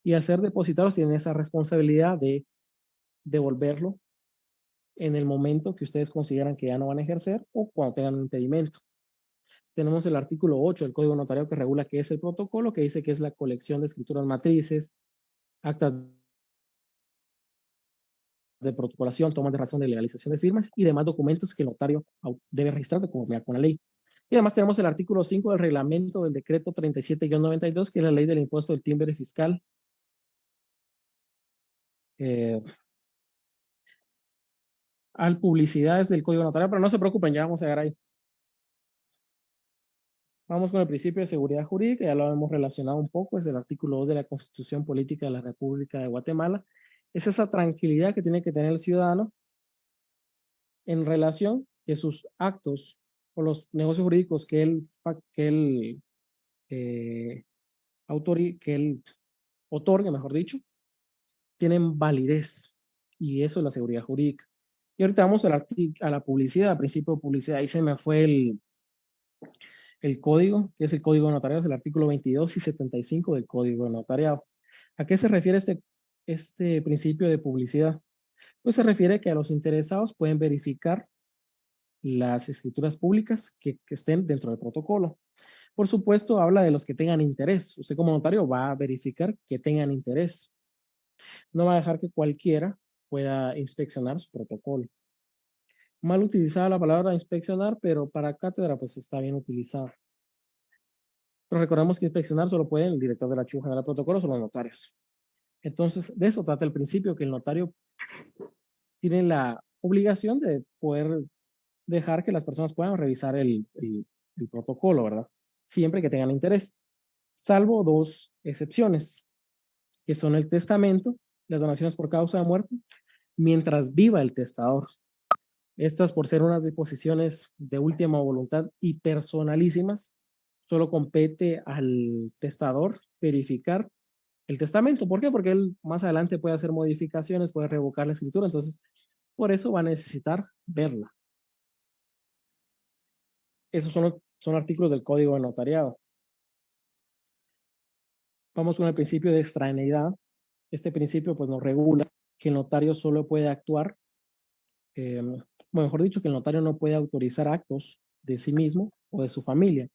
Y al ser depositarios tienen esa responsabilidad de devolverlo en el momento que ustedes consideran que ya no van a ejercer o cuando tengan un impedimento. Tenemos el artículo 8 del Código Notario que regula qué es el protocolo, que dice que es la colección de escrituras matrices, actas de protocolación, tomas de razón de legalización de firmas y demás documentos que el notario debe registrar de conformidad con la ley. Y además tenemos el artículo 5 del reglamento del decreto 37-92, que es la ley del impuesto del timbre fiscal. Al publicidades del Código Notario, pero no se preocupen, ya vamos a llegar ahí. Vamos con el principio de seguridad jurídica, ya lo hemos relacionado un poco, es el artículo 2 de la Constitución Política de la República de Guatemala. Es esa tranquilidad que tiene que tener el ciudadano en relación que sus actos o los negocios jurídicos que él otorgue, mejor dicho, tienen validez, y eso es la seguridad jurídica. Y ahorita vamos a la publicidad, al principio de publicidad. Ahí se me fue el código, que es el Código de Notariado, es el artículo 22 y 75 del Código de Notariado. ¿A qué se refiere este principio de publicidad? Pues se refiere que a los interesados pueden verificar las escrituras públicas que estén dentro del protocolo. Por supuesto, habla de los que tengan interés. Usted como notario va a verificar que tengan interés. No va a dejar que cualquiera pueda inspeccionar su protocolo. Mal utilizada la palabra inspeccionar, pero para cátedra pues está bien utilizada. Pero recordemos que inspeccionar solo puede el director de la Archivo General de Protocolos o los notarios. Entonces, de eso trata el principio, que el notario tiene la obligación de poder dejar que las personas puedan revisar el protocolo, ¿verdad? Siempre que tengan interés. Salvo dos excepciones, que son el testamento, las donaciones por causa de muerte, mientras viva el testador. Estas, por ser unas disposiciones de última voluntad y personalísimas, solo compete al testador verificar el testamento. ¿Por qué? Porque él más adelante puede hacer modificaciones, puede revocar la escritura, entonces por eso va a necesitar verla. Esos son artículos del Código de Notariado. Vamos con el principio de extraneidad. Este principio pues nos regula que el notario solo puede actuar, mejor dicho, que el notario no puede autorizar actos de sí mismo o de su familia,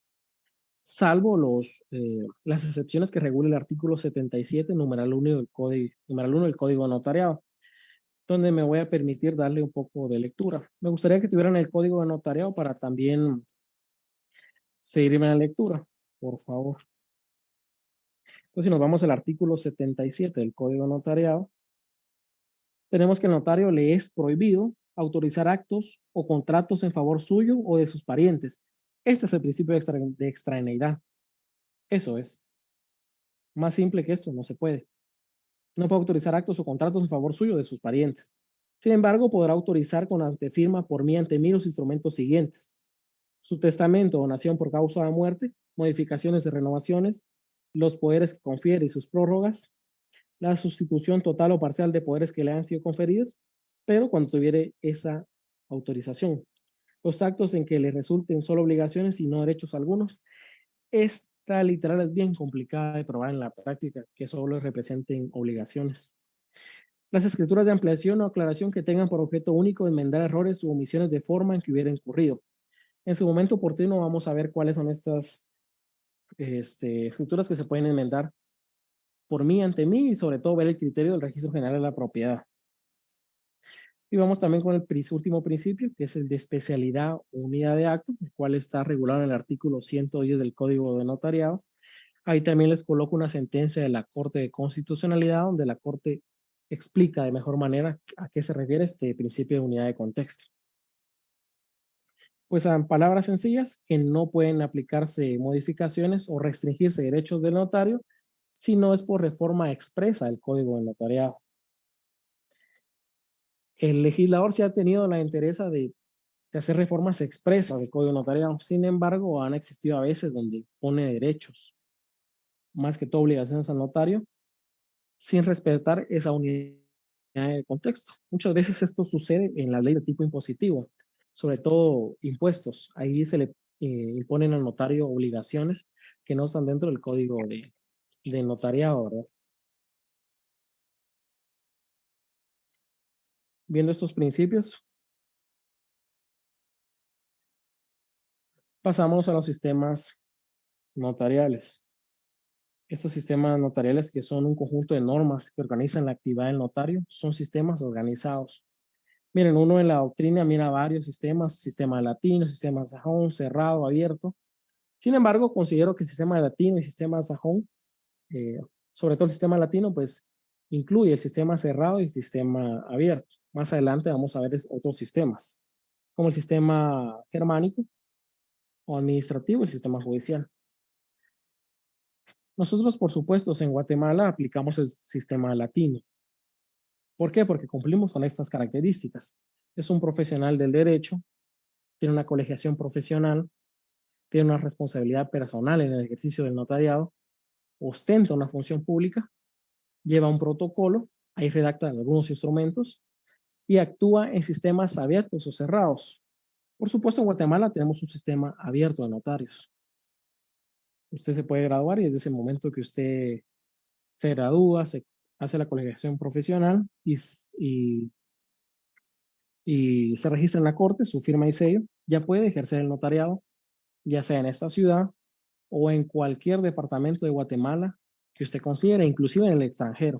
salvo las excepciones que regula el artículo 77, numeral 1 del Código Notariado, donde me voy a permitir darle un poco de lectura. Me gustaría que tuvieran el Código de Notariado para también seguirme la lectura, por favor. Entonces, si nos vamos al artículo 77 del Código Notariado, tenemos que el notario le es prohibido autorizar actos o contratos en favor suyo o de sus parientes. Este es el principio de extraneidad. Eso es. Más simple que esto, no se puede. No puede autorizar actos o contratos en favor suyo o de sus parientes. Sin embargo, podrá autorizar con antefirma por mí ante mí los instrumentos siguientes: su testamento o donación por causa de muerte, modificaciones y renovaciones, los poderes que confiere y sus prórrogas, la sustitución total o parcial de poderes que le han sido conferidos, pero cuando tuviere esa autorización. Los actos en que le resulten solo obligaciones y no derechos algunos. Esta literal es bien complicada de probar en la práctica, que solo representen obligaciones. Las escrituras de ampliación o aclaración que tengan por objeto único enmendar errores u omisiones de forma en que hubiera incurrido. En su momento oportuno vamos a ver cuáles son estas escrituras que se pueden enmendar por mí ante mí y sobre todo ver el criterio del Registro General de la Propiedad. Y vamos también con el último principio, que es el de especialidad o unidad de acto, el cual está regulado en el artículo 110 del Código de Notariado. Ahí también les coloco una sentencia de la Corte de Constitucionalidad, donde la Corte explica de mejor manera a qué se refiere este principio de unidad de contexto. Pues en palabras sencillas, que no pueden aplicarse modificaciones o restringirse derechos del notario si no es por reforma expresa del Código del Notariado. El legislador se ha tenido la entereza de hacer reformas expresas del Código Notariado. Sin embargo, han existido a veces donde pone derechos, más que todo obligaciones al notario, sin respetar esa unidad de contexto. Muchas veces esto sucede en la ley de tipo impositivo, sobre todo impuestos. Ahí se le imponen al notario obligaciones que no están dentro del Código de Notariado, ¿verdad? Viendo estos principios, pasamos a los sistemas notariales. Estos sistemas notariales, que son un conjunto de normas que organizan la actividad del notario, son sistemas organizados. Miren, uno en la doctrina mira varios sistemas: sistema latino, sistema sajón, cerrado, abierto. Sin embargo, considero que el sistema latino y sistema sajón, sobre todo el sistema latino, pues incluye el sistema cerrado y el sistema abierto. Más adelante vamos a ver otros sistemas, como el sistema germánico o administrativo, el sistema judicial. Nosotros, por supuesto, en Guatemala aplicamos el sistema latino. ¿Por qué? Porque cumplimos con estas características. Es un profesional del derecho, tiene una colegiación profesional, tiene una responsabilidad personal en el ejercicio del notariado, ostenta una función pública, lleva un protocolo, ahí redacta algunos instrumentos y actúa en sistemas abiertos o cerrados. Por supuesto, en Guatemala tenemos un sistema abierto de notarios. Usted se puede graduar y desde ese momento que usted se gradúa, se hace la colegiación profesional y se registra en la corte, su firma y sello, ya puede ejercer el notariado, ya sea en esta ciudad o en cualquier departamento de Guatemala que usted considere, inclusive en el extranjero.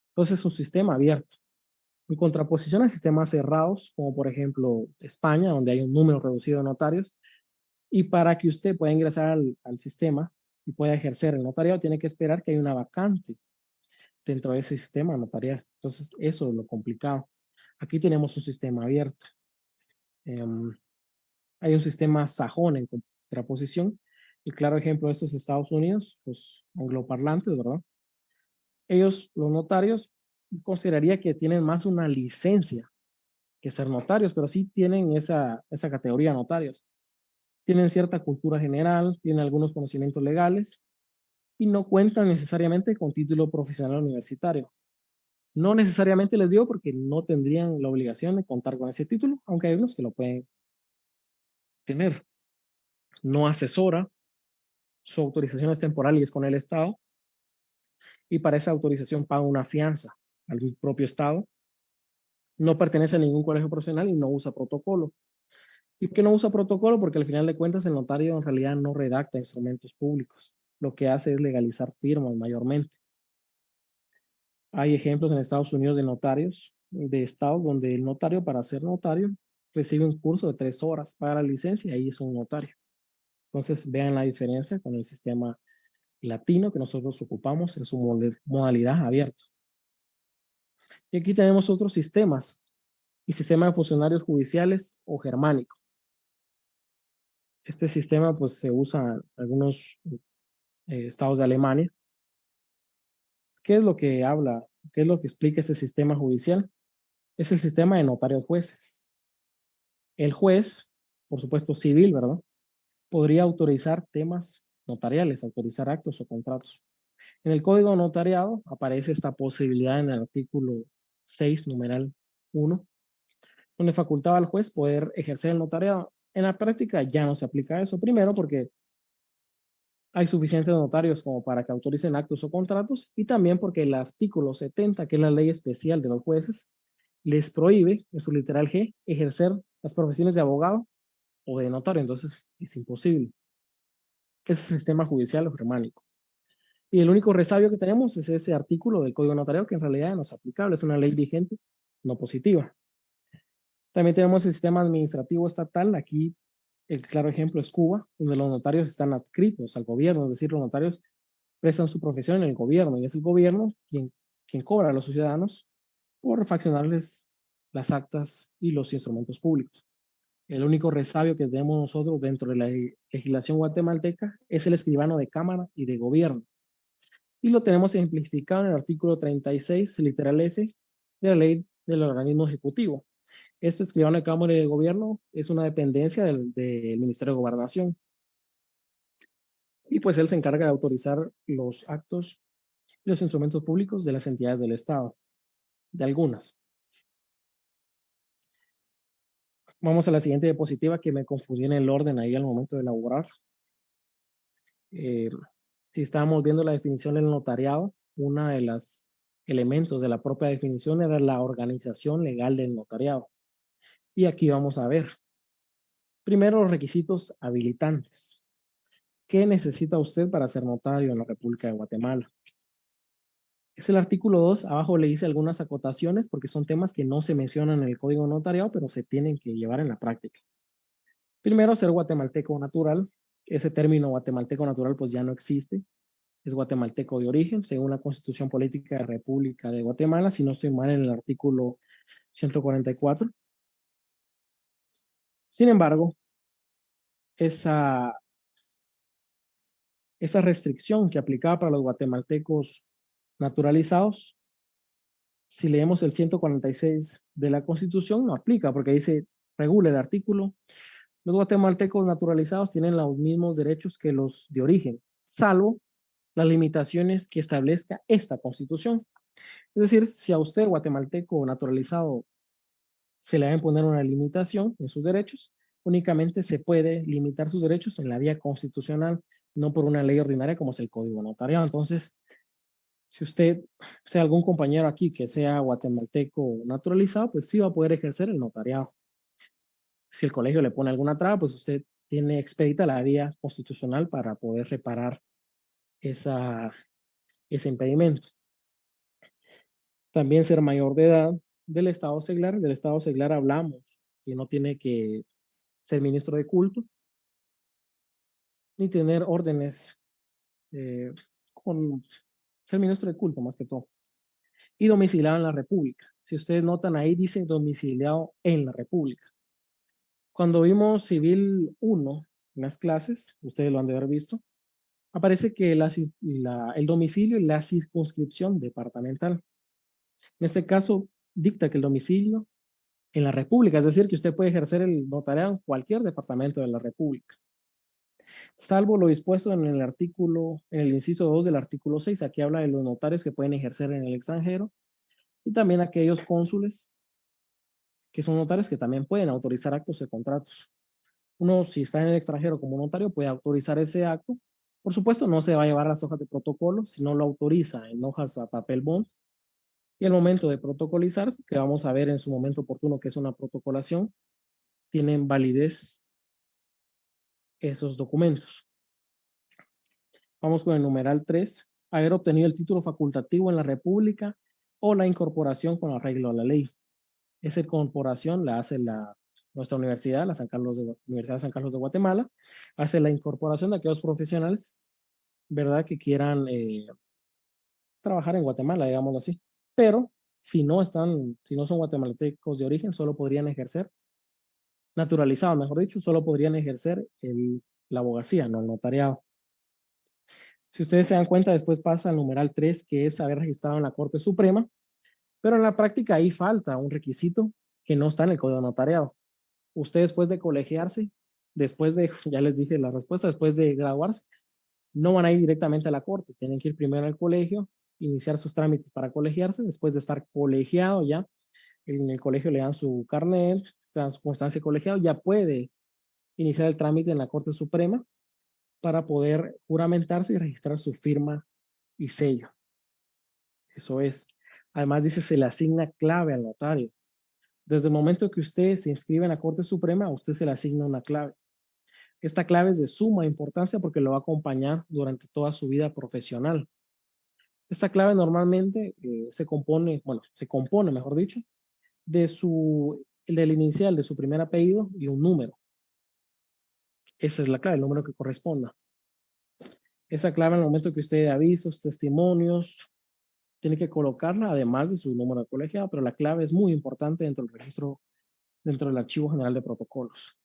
Entonces es un sistema abierto. En contraposición a sistemas cerrados, como por ejemplo España, donde hay un número reducido de notarios, y para que usted pueda ingresar al sistema y pueda ejercer el notariado, tiene que esperar que haya una vacante dentro de ese sistema notarial. Entonces, eso es lo complicado. Aquí tenemos un sistema abierto. Hay un sistema sajón en contraposición. Y claro ejemplo de esto es Estados Unidos, los angloparlantes, ¿verdad? Ellos, los notarios, consideraría que tienen más una licencia que ser notarios, pero sí tienen esa categoría de notarios. Tienen cierta cultura general, tienen algunos conocimientos legales y no cuentan necesariamente con título profesional universitario. No necesariamente les digo porque no tendrían la obligación de contar con ese título, aunque hay unos que lo pueden tener. No asesora, su autorización es temporal y es con el Estado, y para esa autorización paga una fianza al propio Estado. No pertenece a ningún colegio profesional y no usa protocolo. ¿Y por qué no usa protocolo? Porque al final de cuentas el notario en realidad no redacta instrumentos públicos. Lo que hace es legalizar firmas mayormente. Hay ejemplos en Estados Unidos de notarios de estados donde el notario, para ser notario, recibe un curso de 3 horas, paga la licencia y ahí es un notario. Entonces vean la diferencia con el sistema latino que nosotros ocupamos en su modalidad abierta. Y aquí tenemos otros sistemas y sistema de funcionarios judiciales o germánico. Este sistema pues se usa en algunos estados de Alemania. ¿Qué es lo que habla? ¿Qué es lo que explica ese sistema judicial? Es el sistema de notarios jueces. El juez, por supuesto civil, ¿verdad? Podría autorizar temas notariales, autorizar actos o contratos. En el Código Notariado aparece esta posibilidad en el artículo 6, numeral 1, donde facultaba al juez poder ejercer el notariado. En la práctica ya no se aplica eso, primero porque hay suficientes notarios como para que autoricen actos o contratos, y también porque el artículo 70, que es la ley especial de los jueces, les prohíbe, en su literal G, ejercer las profesiones de abogado o de notario, entonces es imposible. Es el sistema judicial germánico. Y el único resabio que tenemos es ese artículo del Código Notariado que en realidad no es aplicable, es una ley vigente, no positiva. También tenemos el sistema administrativo estatal. Aquí el claro ejemplo es Cuba, donde los notarios están adscritos al gobierno, es decir, los notarios prestan su profesión en el gobierno y es el gobierno quien cobra a los ciudadanos por faccionarles las actas y los instrumentos públicos. El único resabio que tenemos nosotros dentro de la legislación guatemalteca es el escribano de Cámara y de Gobierno. Y lo tenemos ejemplificado en el artículo 36, literal F, de la ley del organismo ejecutivo. Este escribano de Cámara y de Gobierno es una dependencia del Ministerio de Gobernación. Y pues él se encarga de autorizar los actos y los instrumentos públicos de las entidades del Estado, de algunas. Vamos a la siguiente diapositiva, que me confundí en el orden ahí al momento de elaborar. Si estábamos viendo la definición del notariado, una de los elementos de la propia definición era la organización legal del notariado. Y aquí vamos a ver, primero, los requisitos habilitantes. ¿Qué necesita usted para ser notario en la República de Guatemala? Es el artículo 2, abajo le dice algunas acotaciones porque son temas que no se mencionan en el Código Notariado, pero se tienen que llevar en la práctica. Primero, ser guatemalteco natural. Ese término guatemalteco natural pues ya no existe. Es guatemalteco de origen, según la Constitución Política de la República de Guatemala, si no estoy mal en el artículo 144. Sin embargo, esa restricción que aplicaba para los guatemaltecos naturalizados, si leemos el 146 de la Constitución, no aplica, porque dice, regula el artículo, los guatemaltecos naturalizados tienen los mismos derechos que los de origen, salvo las limitaciones que establezca esta Constitución. Es decir, si a usted, guatemalteco naturalizado, se le va a imponer una limitación en sus derechos, únicamente se puede limitar sus derechos en la vía constitucional, no por una ley ordinaria como es el Código Notariado. Entonces, si usted, sea algún compañero aquí que sea guatemalteco naturalizado, pues sí va a poder ejercer el notariado. Si el colegio le pone alguna traba, pues usted tiene expedita la vía constitucional para poder reparar ese impedimento. También ser mayor de edad. Del estado seglar hablamos que no tiene que ser ministro de culto ni tener órdenes con ser ministro de culto más que todo, y domiciliado en la República. Si ustedes notan ahí dice domiciliado en la República. Cuando vimos Civil 1 en las clases, ustedes lo han de haber visto, aparece que el domicilio y la circunscripción departamental. En este caso, dicta que el domicilio en la República, es decir, que usted puede ejercer el notariado en cualquier departamento de la República, salvo lo dispuesto en el inciso 2 del artículo 6, aquí habla de los notarios que pueden ejercer en el extranjero, y también aquellos cónsules, que son notarios que también pueden autorizar actos de contratos. Uno, si está en el extranjero como notario, puede autorizar ese acto. Por supuesto, no se va a llevar las hojas de protocolo, sino lo autoriza en hojas a papel bond. Y al momento de protocolizar, que vamos a ver en su momento oportuno que es una protocolación, tienen validez esos documentos. Vamos con el numeral 3. Haber obtenido el título facultativo en la República o la incorporación con arreglo a la ley. Esa incorporación la hace nuestra universidad, la Universidad de San Carlos de Guatemala, hace la incorporación de aquellos profesionales, ¿verdad?, que quieran trabajar en Guatemala, digámoslo así. Pero si no son guatemaltecos de origen, solo podrían ejercer, naturalizados, mejor dicho, solo podrían ejercer la abogacía, no el notariado. Si ustedes se dan cuenta, después pasa al numeral 3, que es haber registrado en la Corte Suprema, pero en la práctica ahí falta un requisito que no está en el Código de Notariado. Usted después de colegiarse, ya les dije la respuesta, después de graduarse, no van a ir directamente a la corte, tienen que ir primero al colegio, iniciar sus trámites para colegiarse, después de estar colegiado ya, en el colegio le dan su carnet, dan su constancia de colegiado, ya puede iniciar el trámite en la Corte Suprema para poder juramentarse y registrar su firma y sello. Eso es. Además dice, se le asigna clave al notario. Desde el momento que usted se inscribe en la Corte Suprema, a usted se le asigna una clave. Esta clave es de suma importancia porque lo va a acompañar durante toda su vida profesional. Esta clave normalmente se compone, mejor dicho, del inicial de su primer apellido y un número. Esa es la clave, el número que corresponda. Esa clave en el momento que usted dé avisos, testimonios, tiene que colocarla además de su número de colegiado, pero la clave es muy importante dentro del registro, dentro del Archivo General de Protocolos.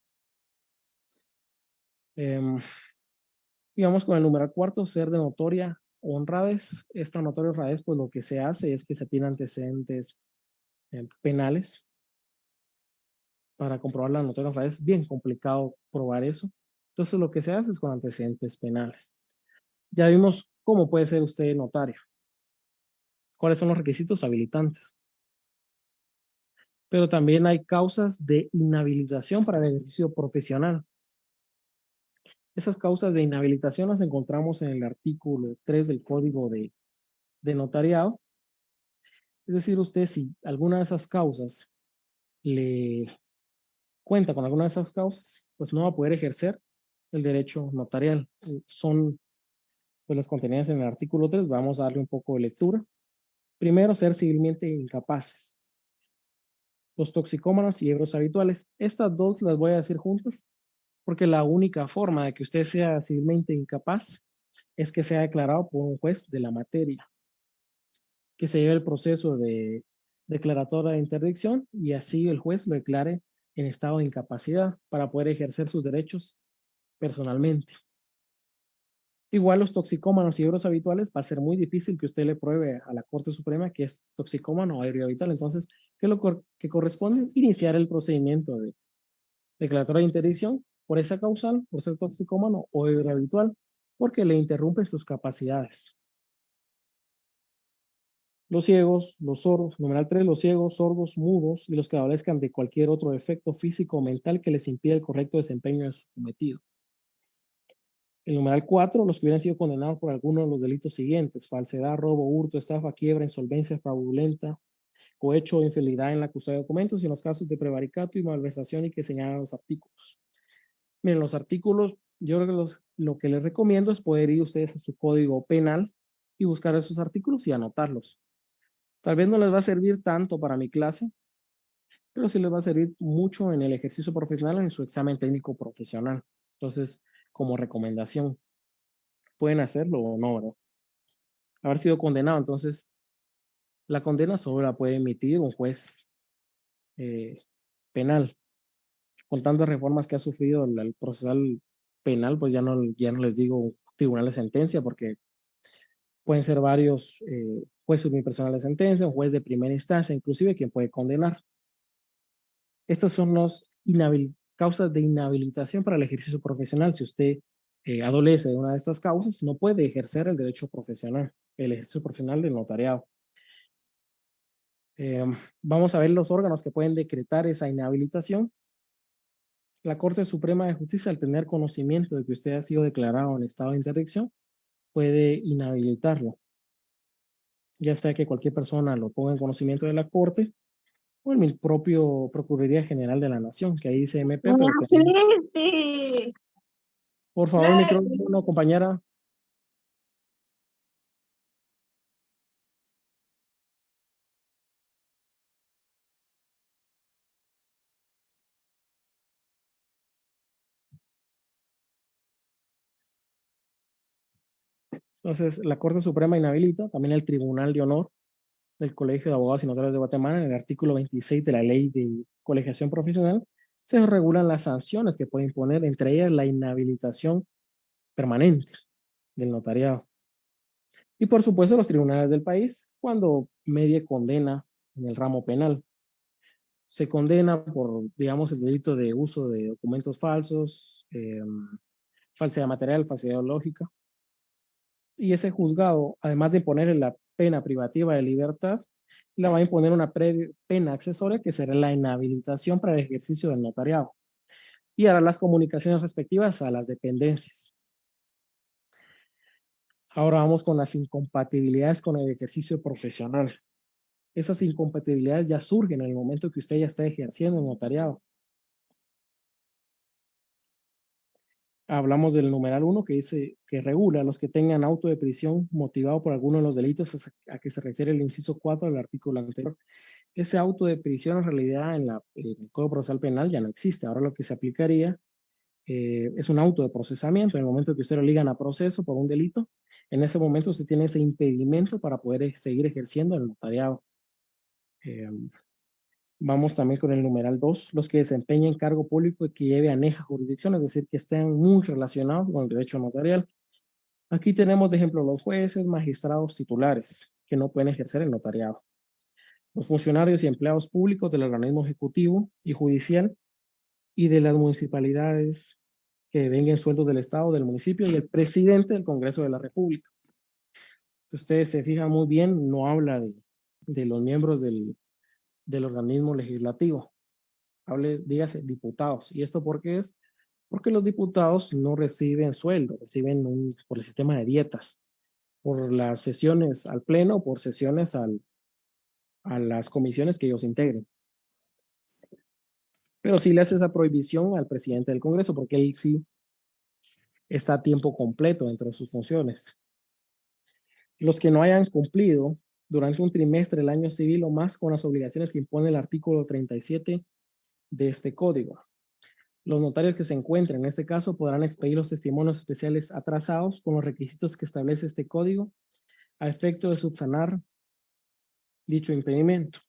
Digamos con el numeral 4, ser de notoria honradez. Esta notoria honradez, pues lo que se hace es que se piden antecedentes penales para comprobar la notoria honradez. Es bien complicado probar eso. Entonces lo que se hace es con antecedentes penales. Ya vimos cómo puede ser usted notario. ¿Cuáles son los requisitos habilitantes? Pero también hay causas de inhabilitación para el ejercicio profesional. Esas causas de inhabilitación las encontramos en el artículo 3 del Código de Notariado. Es decir, usted si alguna de esas causas le cuenta con alguna de esas causas, pues no va a poder ejercer el derecho notarial. Son pues las contenidas en el artículo 3. Vamos a darle un poco de lectura. Primero, ser civilmente incapaces. Los toxicómanos y ebrios habituales. Estas dos las voy a decir juntas porque la única forma de que usted sea civilmente incapaz es que sea declarado por un juez de la materia, que se lleve el proceso de declaratoria de interdicción y así el juez lo declare en estado de incapacidad para poder ejercer sus derechos personalmente. Igual los toxicómanos y ebrios habituales va a ser muy difícil que usted le pruebe a la Corte Suprema que es toxicómano o ebrio habitual. Entonces, ¿qué es lo que corresponde? Iniciar el procedimiento de declaratoria de interdicción por esa causal, por ser toxicómano o ebrio habitual, porque le interrumpe sus capacidades. Los ciegos, los sordos, numeral 3, los ciegos, sordos, mudos y los que adolezcan de cualquier otro defecto físico o mental que les impida el correcto desempeño de su cometido. El numeral 4, los que hubieran sido condenados por alguno de los delitos siguientes: falsedad, robo, hurto, estafa, quiebra, insolvencia fraudulenta, cohecho o infidelidad en la custodia de documentos y en los casos de prevaricato y malversación y que señalan los artículos. Miren, los artículos, yo creo que lo que les recomiendo es poder ir ustedes a su código penal y buscar esos artículos y anotarlos. Tal vez no les va a servir tanto para mi clase, pero sí les va a servir mucho en el ejercicio profesional, en su examen técnico profesional. Entonces, como recomendación, pueden hacerlo o no, ¿verdad? Haber sido condenado, entonces, la condena solo la puede emitir un juez penal. Con tantas reformas que ha sufrido el procesal penal, pues ya no les digo tribunal de sentencia, porque pueden ser varios jueces unipersonales de sentencia, un juez de primera instancia, inclusive quien puede condenar. Estas son las causas de inhabilitación para el ejercicio profesional. Si usted adolece de una de estas causas, no puede ejercer el derecho profesional, el ejercicio profesional del notariado. Vamos a ver los órganos que pueden decretar esa inhabilitación. La Corte Suprema de Justicia, al tener conocimiento de que usted ha sido declarado en estado de interdicción, puede inhabilitarlo. Ya sea que cualquier persona lo ponga en conocimiento de la Corte o en mi propio Procuraduría General de la Nación, que ahí dice MP. Por favor, micrófono, compañera. Entonces, la Corte Suprema inhabilita, también el Tribunal de Honor del Colegio de Abogados y Notarios de Guatemala, en el artículo 26 de la Ley de Colegiación Profesional, se regulan las sanciones que puede imponer, entre ellas la inhabilitación permanente del notariado. Y por supuesto los tribunales del país cuando medie condena en el ramo penal. Se condena por, digamos, el delito de uso de documentos falsos, falsedad material, falsedad ideológica. Y ese juzgado, además de imponerle la pena privativa de libertad, le va a imponer una pena accesoria que será la inhabilitación para el ejercicio del notariado. Y hará las comunicaciones respectivas a las dependencias. Ahora vamos con las incompatibilidades con el ejercicio profesional. Esas incompatibilidades ya surgen en el momento que usted ya está ejerciendo el notariado. Hablamos del numeral 1 que dice que regula a los que tengan auto de prisión motivado por alguno de los delitos a que se refiere el inciso 4 del artículo anterior. Ese auto de prisión en realidad en el Código Procesal Penal ya no existe. Ahora lo que se aplicaría es un auto de procesamiento. En el momento que usted lo ligan a proceso por un delito, en ese momento usted tiene ese impedimento para poder seguir ejerciendo el notariado. Vamos también con el numeral 2, los que desempeñen cargo público y que lleve aneja jurisdicción, es decir, que estén muy relacionados con el derecho notarial. Aquí tenemos de ejemplo los jueces, magistrados titulares, que no pueden ejercer el notariado. Los funcionarios y empleados públicos del organismo ejecutivo y judicial y de las municipalidades que vengan sueldos del Estado, del municipio y el presidente del Congreso de la República. Ustedes se fijan muy bien, no habla de los miembros del organismo legislativo. Dígase diputados. ¿Y esto por qué es? Porque los diputados no reciben sueldo, reciben por el sistema de dietas, por las sesiones al pleno, por sesiones a las comisiones que ellos integren. Pero sí le hace esa prohibición al presidente del Congreso, porque él sí está a tiempo completo dentro de sus funciones. Los que no hayan cumplido durante un trimestre el año civil o más con las obligaciones que impone el artículo 37 de este código. Los notarios que se encuentren en este caso podrán expedir los testimonios especiales atrasados con los requisitos que establece este código a efecto de subsanar dicho impedimento.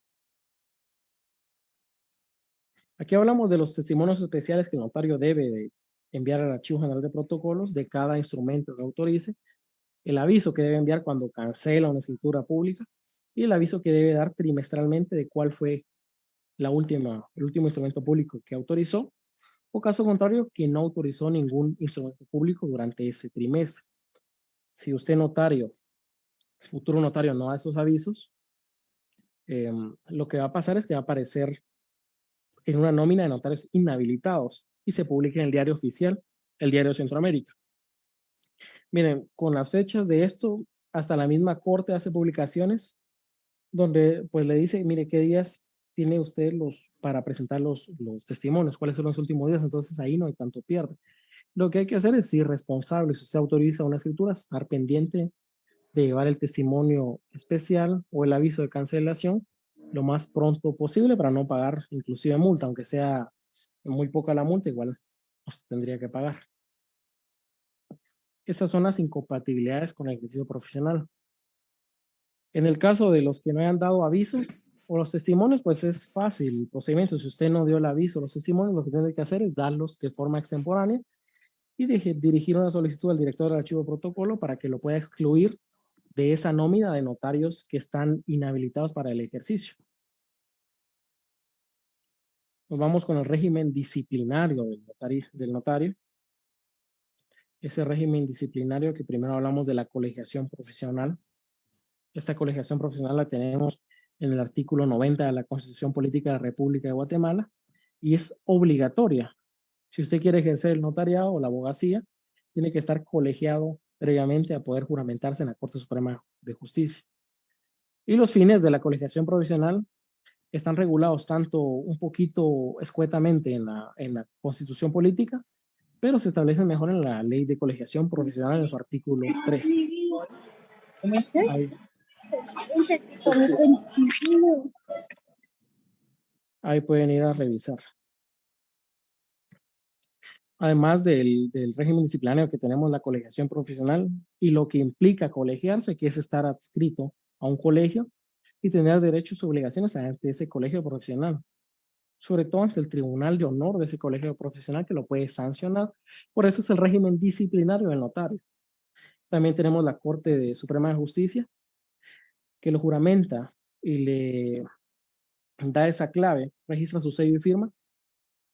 Aquí hablamos de los testimonios especiales que el notario debe de enviar al Archivo General de Protocolos de cada instrumento que autorice, el aviso que debe enviar cuando cancela una escritura pública y el aviso que debe dar trimestralmente de cuál fue el último instrumento público que autorizó, o caso contrario, que no autorizó ningún instrumento público durante ese trimestre. Si usted notario, futuro notario, no da esos avisos, lo que va a pasar es que va a aparecer en una nómina de notarios inhabilitados y se publica en el diario oficial, el Diario de Centroamérica. Miren, con las fechas de esto, hasta la misma Corte hace publicaciones donde pues le dice, mire, qué días tiene usted para presentar los testimonios, cuáles son los últimos días, entonces ahí no hay tanto pierde. Lo que hay que hacer es ser responsable. Si usted autoriza una escritura, estar pendiente de llevar el testimonio especial o el aviso de cancelación lo más pronto posible para no pagar inclusive multa, aunque sea muy poca la multa, igual pues, tendría que pagar. Estas son las incompatibilidades con el ejercicio profesional. En el caso de los que no hayan dado aviso o los testimonios, pues es fácil el procedimiento. Si usted no dio el aviso o los testimonios, lo que tiene que hacer es darlos de forma extemporánea y dirigir una solicitud al director del archivo de protocolo para que lo pueda excluir de esa nómina de notarios que están inhabilitados para el ejercicio. Nos vamos con el régimen disciplinario del notario. Ese régimen disciplinario que primero hablamos de la colegiación profesional. Esta colegiación profesional la tenemos en el artículo 90 de la Constitución Política de la República de Guatemala y es obligatoria. Si usted quiere ejercer el notariado o la abogacía, tiene que estar colegiado previamente a poder juramentarse en la Corte Suprema de Justicia. Y los fines de la colegiación profesional están regulados tanto un poquito escuetamente en la Constitución Política, pero se establecen mejor en la Ley de Colegiación Profesional en su artículo 3. Ahí pueden ir a revisar. Además del régimen disciplinario que tenemos la colegiación profesional y lo que implica colegiarse, que es estar adscrito a un colegio y tener derechos y obligaciones ante ese colegio profesional, sobre todo ante el tribunal de honor de ese colegio profesional que lo puede sancionar. Por eso es el régimen disciplinario del notario. También tenemos la Corte Suprema de Justicia, que lo juramenta y le da esa clave, registra su sello y firma.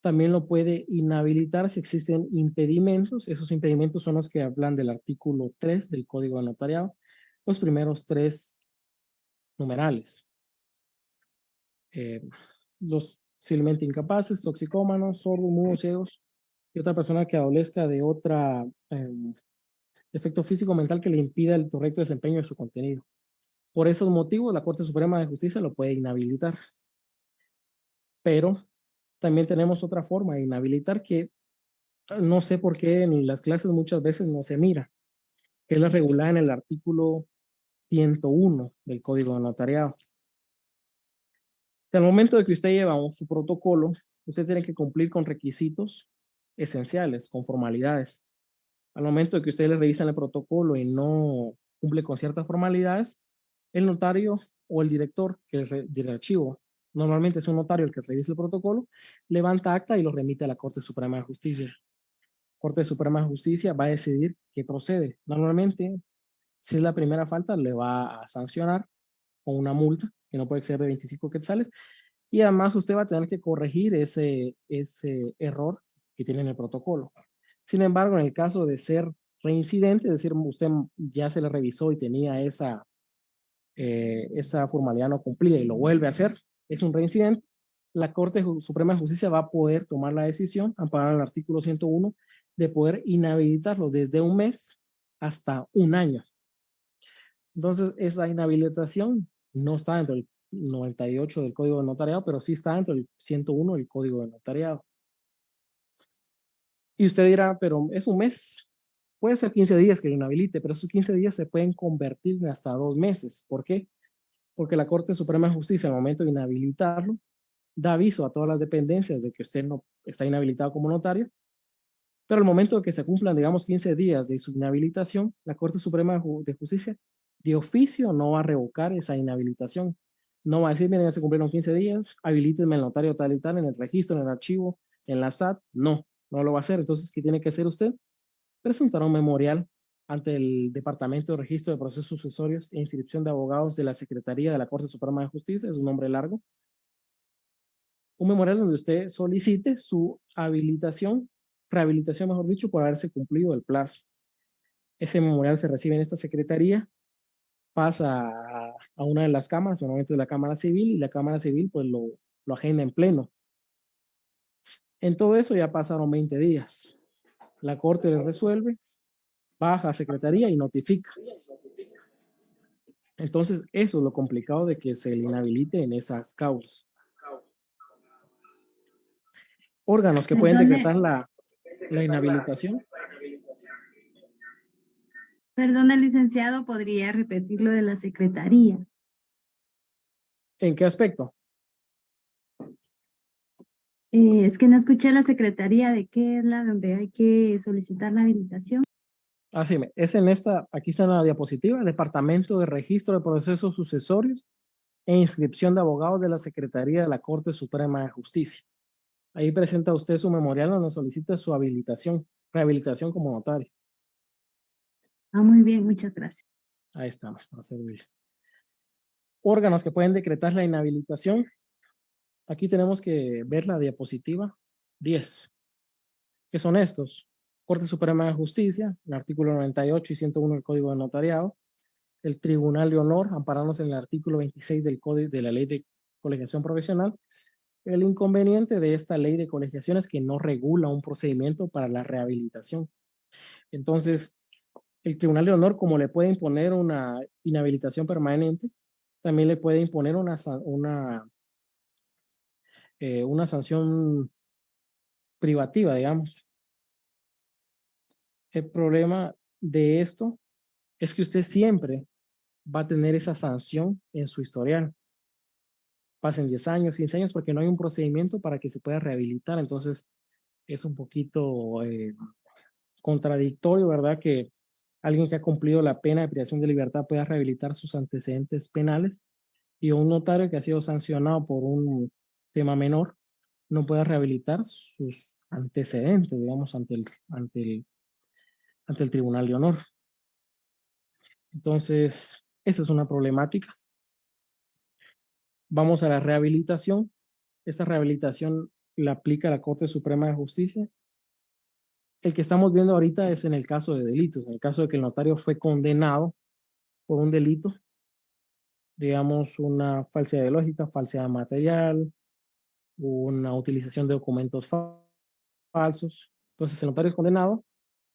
También lo puede inhabilitar si existen impedimentos. Esos impedimentos son los que hablan del artículo 3 del Código de Notariado, los primeros 3 numerales. Los civilmente incapaces, toxicómanos, sordos, mudos, ciegos y otra persona que adolezca de otra efecto físico o mental que le impida el correcto desempeño de su contenido. Por esos motivos, la Corte Suprema de Justicia lo puede inhabilitar. Pero también tenemos otra forma de inhabilitar que no sé por qué en las clases muchas veces no se mira, que es la regulada en el artículo 101 del Código de Notariado. Al momento de que usted lleva su protocolo, usted tiene que cumplir con requisitos esenciales, con formalidades. Al momento de que ustedes le revisan el protocolo y no cumple con ciertas formalidades, el notario o el director del archivo, normalmente es un notario el que revisa el protocolo, levanta acta y lo remite a la Corte Suprema de Justicia. Corte Suprema de Justicia va a decidir qué procede. Normalmente, si es la primera falta, le va a sancionar con una multa que no puede exceder de 25 quetzales, y además usted va a tener que corregir ese error que tiene en el protocolo. Sin embargo, en el caso de ser reincidente, es decir, usted ya se le revisó y tenía esa formalidad no cumplida y lo vuelve a hacer, es un reincidente, la Corte Suprema de Justicia va a poder tomar la decisión, amparada en el artículo 101, de poder inhabilitarlo desde un mes hasta un año. Entonces, esa inhabilitación no está dentro del 98 del Código de Notariado, pero sí está dentro del 101 del Código de Notariado. Y usted dirá, pero es un mes. Puede ser 15 días que lo inhabilite, pero esos 15 días se pueden convertir en hasta 2 meses. ¿Por qué? Porque la Corte Suprema de Justicia, al momento de inhabilitarlo, da aviso a todas las dependencias de que usted no está inhabilitado como notario, pero al momento de que se cumplan, digamos, 15 días de su inhabilitación, la Corte Suprema de Justicia de oficio no va a revocar esa inhabilitación. No va a decir, miren, ya se cumplieron 15 días, habilítenme el notario tal y tal en el registro, en el archivo, en la SAT. No, no lo va a hacer. Entonces, ¿qué tiene que hacer usted? Presentar un memorial ante el Departamento de Registro de Procesos Sucesorios e Inscripción de Abogados de la Secretaría de la Corte Suprema de Justicia, es un nombre largo. Un memorial donde usted solicite su rehabilitación, mejor dicho, por haberse cumplido el plazo. Ese memorial se recibe en esta secretaría, pasa a una de las cámaras, normalmente de la Cámara Civil, y la Cámara Civil pues lo agenda en pleno. En todo eso ya pasaron 20 días. La Corte le resuelve, baja a secretaría y notifica. Entonces, eso es lo complicado de que se le inhabilite en esas causas. Órganos que pueden decretar la inhabilitación. Perdón, licenciado, ¿podría repetir lo de la secretaría? ¿En qué aspecto? Es que no escuché la secretaría de qué es la donde hay que solicitar la habilitación. Así es en esta, aquí está en la diapositiva, Departamento de Registro de Procesos Sucesorios e Inscripción de Abogados de la Secretaría de la Corte Suprema de Justicia. Ahí presenta usted su memorial donde solicita su rehabilitación como notario. Ah, muy bien, muchas gracias. Ahí estamos, para servir. Órganos que pueden decretar la inhabilitación. Aquí tenemos que ver la diapositiva 10. ¿Qué son estos? Corte Suprema de Justicia, el artículo 98 y 101 del Código de Notariado. El Tribunal de Honor, amparándose en el artículo 26 del Código de la Ley de Colegiación Profesional. El inconveniente de esta ley de colegiación es que no regula un procedimiento para la rehabilitación. Entonces, el Tribunal de Honor, como le puede imponer una inhabilitación permanente, también le puede imponer una sanción privativa, digamos. El problema de esto es que usted siempre va a tener esa sanción en su historial. Pasen 10 años, 15 años, porque no hay un procedimiento para que se pueda rehabilitar. Entonces, es un poquito contradictorio, ¿verdad? Que alguien que ha cumplido la pena de privación de libertad pueda rehabilitar sus antecedentes penales y un notario que ha sido sancionado por un tema menor no puede rehabilitar sus antecedentes, digamos, ante el Tribunal de Honor. Entonces, esa es una problemática. Vamos a la rehabilitación. Esta rehabilitación la aplica la Corte Suprema de Justicia. El que estamos viendo ahorita es en el caso de delitos, en el caso de que el notario fue condenado por un delito, digamos una falsedad ideológica, falsedad material, una utilización de documentos falsos. Entonces el notario es condenado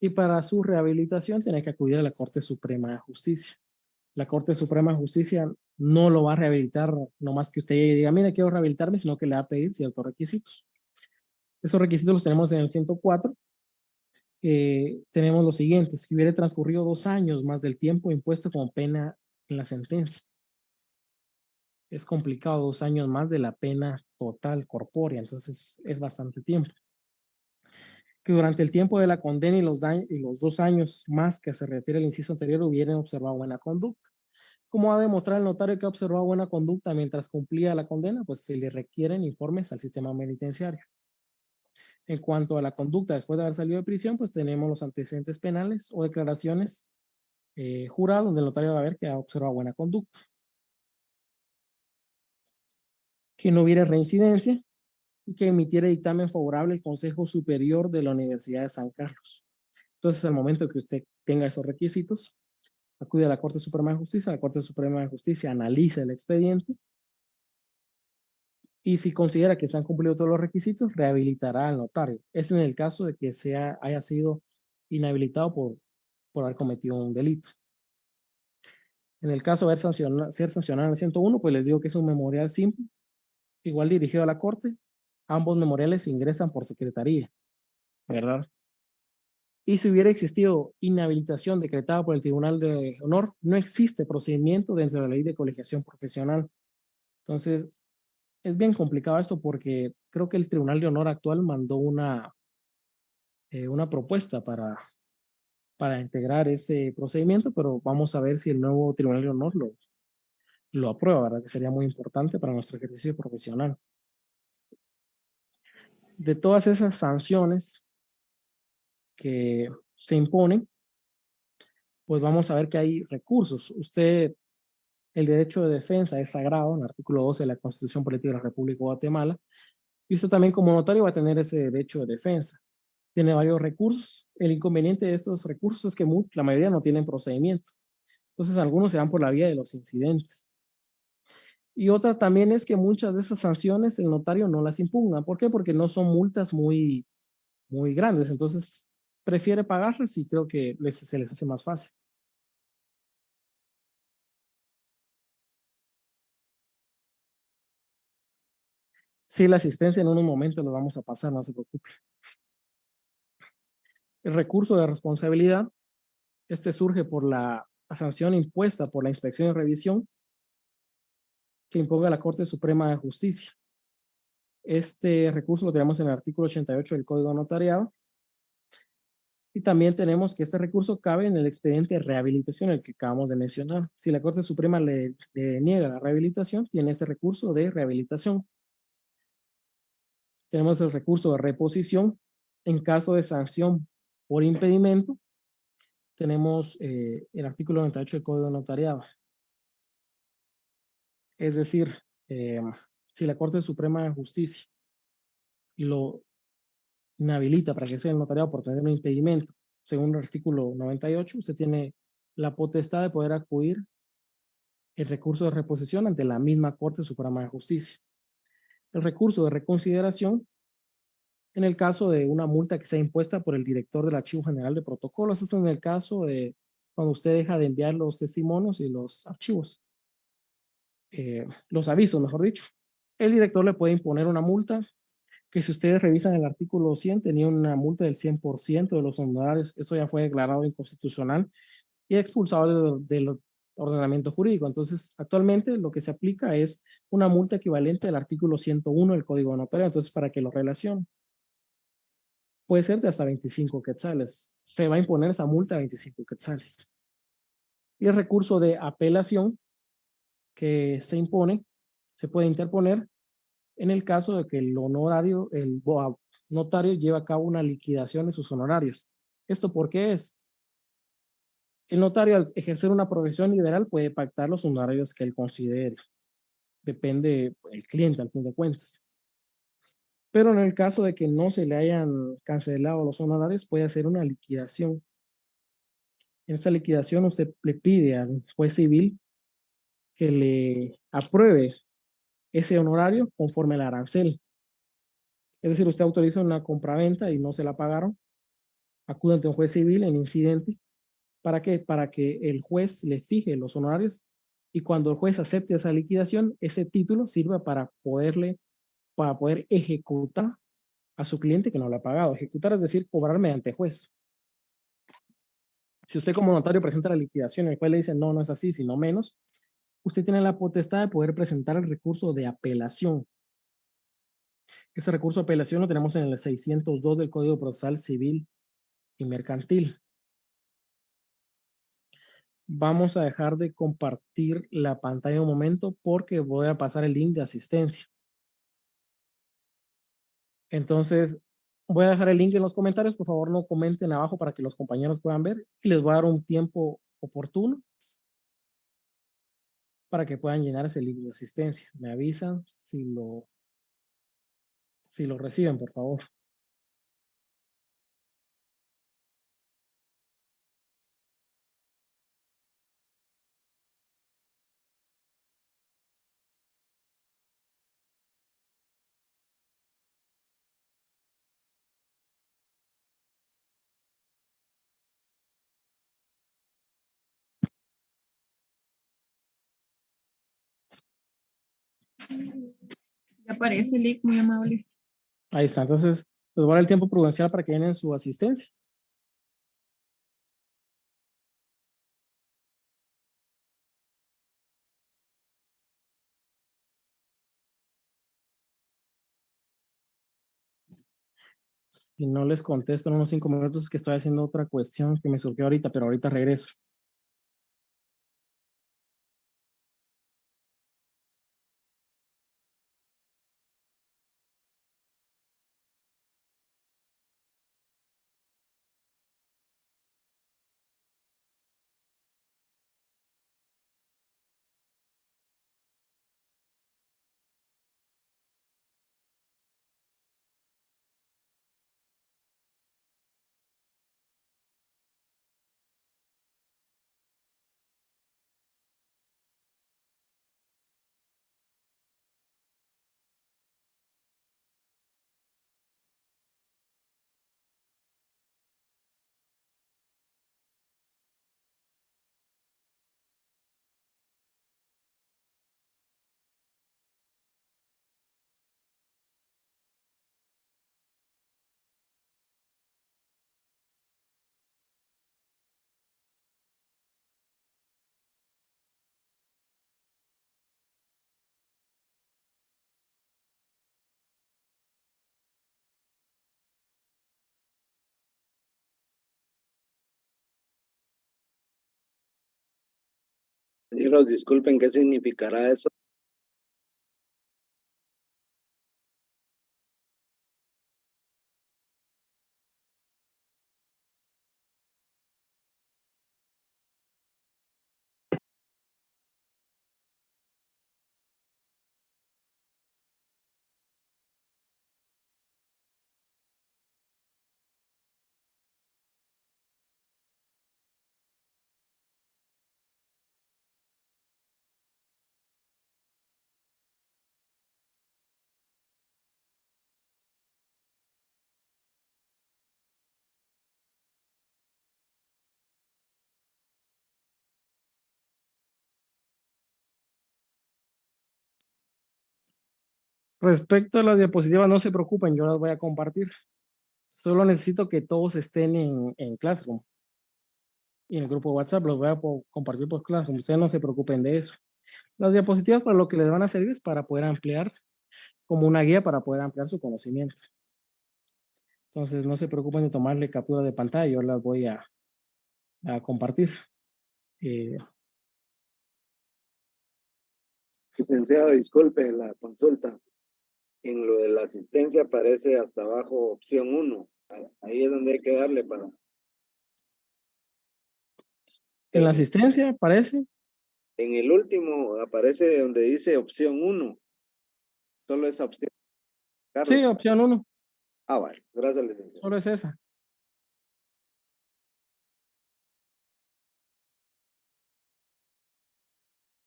y para su rehabilitación tiene que acudir a la Corte Suprema de Justicia. La Corte Suprema de Justicia no lo va a rehabilitar nomás que usted diga, mire, quiero rehabilitarme, sino que le va a pedir ciertos requisitos. Esos requisitos los tenemos en el 104. Tenemos los siguientes: que hubiera transcurrido 2 años más del tiempo impuesto como pena en la sentencia. Es complicado, 2 años más de la pena total corpórea, entonces es bastante tiempo. Que durante el tiempo de la condena y los 2 años más que se refiere al inciso anterior hubieran observado buena conducta. ¿Cómo va a demostrar el notario que ha observado buena conducta mientras cumplía la condena? Pues se le requieren informes al sistema penitenciario. En cuanto a la conducta después de haber salido de prisión, pues tenemos los antecedentes penales o declaraciones juradas donde el notario va a ver que ha observado buena conducta. Que no hubiera reincidencia y que emitiera dictamen favorable el Consejo Superior de la Universidad de San Carlos. Entonces, al momento que usted tenga esos requisitos, acude a la Corte Suprema de Justicia, la Corte Suprema de Justicia analiza el expediente y si considera que se han cumplido todos los requisitos, rehabilitará al notario. Es en el caso de que haya sido inhabilitado por haber cometido un delito. En el caso de ser sancionado en el 101, pues les digo que es un memorial simple, igual dirigido a la Corte. Ambos memoriales se ingresan por secretaría, ¿verdad? Y si hubiera existido inhabilitación decretada por el Tribunal de Honor, no existe procedimiento dentro de la ley de colegiación profesional. Entonces, es bien complicado esto porque creo que el Tribunal de Honor actual mandó una propuesta para integrar ese procedimiento, pero vamos a ver si el nuevo Tribunal de Honor lo aprueba, ¿verdad? Que sería muy importante para nuestro ejercicio profesional. De todas esas sanciones que se imponen, pues vamos a ver que hay recursos. El derecho de defensa es sagrado en el artículo 12 de la Constitución Política de la República de Guatemala, y usted también como notario va a tener ese derecho de defensa. Tiene varios recursos. El inconveniente de estos recursos es que la mayoría no tienen procedimiento. Entonces algunos se van por la vía de los incidentes. Y otra también es que muchas de esas sanciones el notario no las impugna. ¿Por qué? Porque no son multas muy grandes. Entonces prefiere pagarlas y creo que se les hace más fácil. Sí, la asistencia en unos momentos lo vamos a pasar, no se preocupe. El recurso de responsabilidad, este surge por la sanción impuesta por la inspección y revisión que imponga la Corte Suprema de Justicia. Este recurso lo tenemos en el artículo 88 del Código Notariado. Y también tenemos que este recurso cabe en el expediente de rehabilitación, el que acabamos de mencionar. Si la Corte Suprema le niega la rehabilitación, tiene este recurso de rehabilitación. Tenemos el recurso de reposición. En caso de sanción por impedimento, tenemos el artículo 98 del Código Notariado. Es decir, si la Corte Suprema de Justicia lo inhabilita para que sea el notariado por tener un impedimento, según el artículo 98, usted tiene la potestad de poder acudir el recurso de reposición ante la misma Corte Suprema de Justicia. El recurso de reconsideración en el caso de una multa que sea impuesta por el director del Archivo General de Protocolos. Esto en el caso de cuando usted deja de enviar los testimonios y los archivos, los avisos, mejor dicho. El director le puede imponer una multa que, si ustedes revisan el artículo 100, tenía una multa del 100% de los honorarios. Eso ya fue declarado inconstitucional y expulsado del ordenamiento jurídico. Entonces, actualmente lo que se aplica es una multa equivalente al artículo 101 del Código Notarial. Entonces, para que lo relacionen, puede ser de hasta 25 quetzales. Se va a imponer esa multa de 25 quetzales. Y el recurso de apelación, que se impone, se puede interponer en el caso de que el honorario, notario lleve a cabo una liquidación de sus honorarios. ¿Esto por qué es? El notario, al ejercer una profesión liberal, puede pactar los honorarios que él considere. Depende del cliente, al fin de cuentas. Pero en el caso de que no se le hayan cancelado los honorarios, puede hacer una liquidación. En esta liquidación usted le pide al juez civil que le apruebe ese honorario conforme al arancel. Es decir, usted autoriza una compraventa y no se la pagaron, acude ante un juez civil en incidente. ¿Para qué? Para que el juez le fije los honorarios y cuando el juez acepte esa liquidación, ese título sirva para poder ejecutar a su cliente que no le ha pagado. Ejecutar es decir, cobrar mediante juez. Si usted como notario presenta la liquidación y el juez le dice no, no es así, sino menos, usted tiene la potestad de poder presentar el recurso de apelación. Ese recurso de apelación lo tenemos en el 602 del Código Procesal Civil y Mercantil. Vamos a dejar de compartir la pantalla un momento porque voy a pasar el link de asistencia. Entonces, voy a dejar el link en los comentarios. Por favor, no comenten abajo para que los compañeros puedan ver. Y les voy a dar un tiempo oportuno para que puedan llenar ese link de asistencia. Me avisan si lo reciben, por favor. Ya aparece, Lick, muy amable. Ahí está. Entonces, les voy a dar el tiempo prudencial para que llenen su asistencia. Si no les contesto en unos 5 minutos, es que estoy haciendo otra cuestión que me surgió ahorita, pero ahorita regreso. Señoros, disculpen, ¿qué significará eso? Respecto a las diapositivas, no se preocupen, yo las voy a compartir. Solo necesito que todos estén en Classroom. Y en el grupo de WhatsApp los voy a compartir por Classroom. Ustedes no se preocupen de eso. Las diapositivas para lo que les van a servir es para poder ampliar, como una guía para poder ampliar su conocimiento. Entonces no se preocupen de tomarle captura de pantalla, yo las voy a compartir. Licenciado, disculpe la consulta. En lo de la asistencia aparece hasta abajo opción 1. Ahí es donde hay que darle para... En la asistencia aparece. En el último aparece donde dice opción 1. Solo esa opción. Carlos. Sí, opción 1. Ah, vale. Gracias, licenciado. Solo es esa.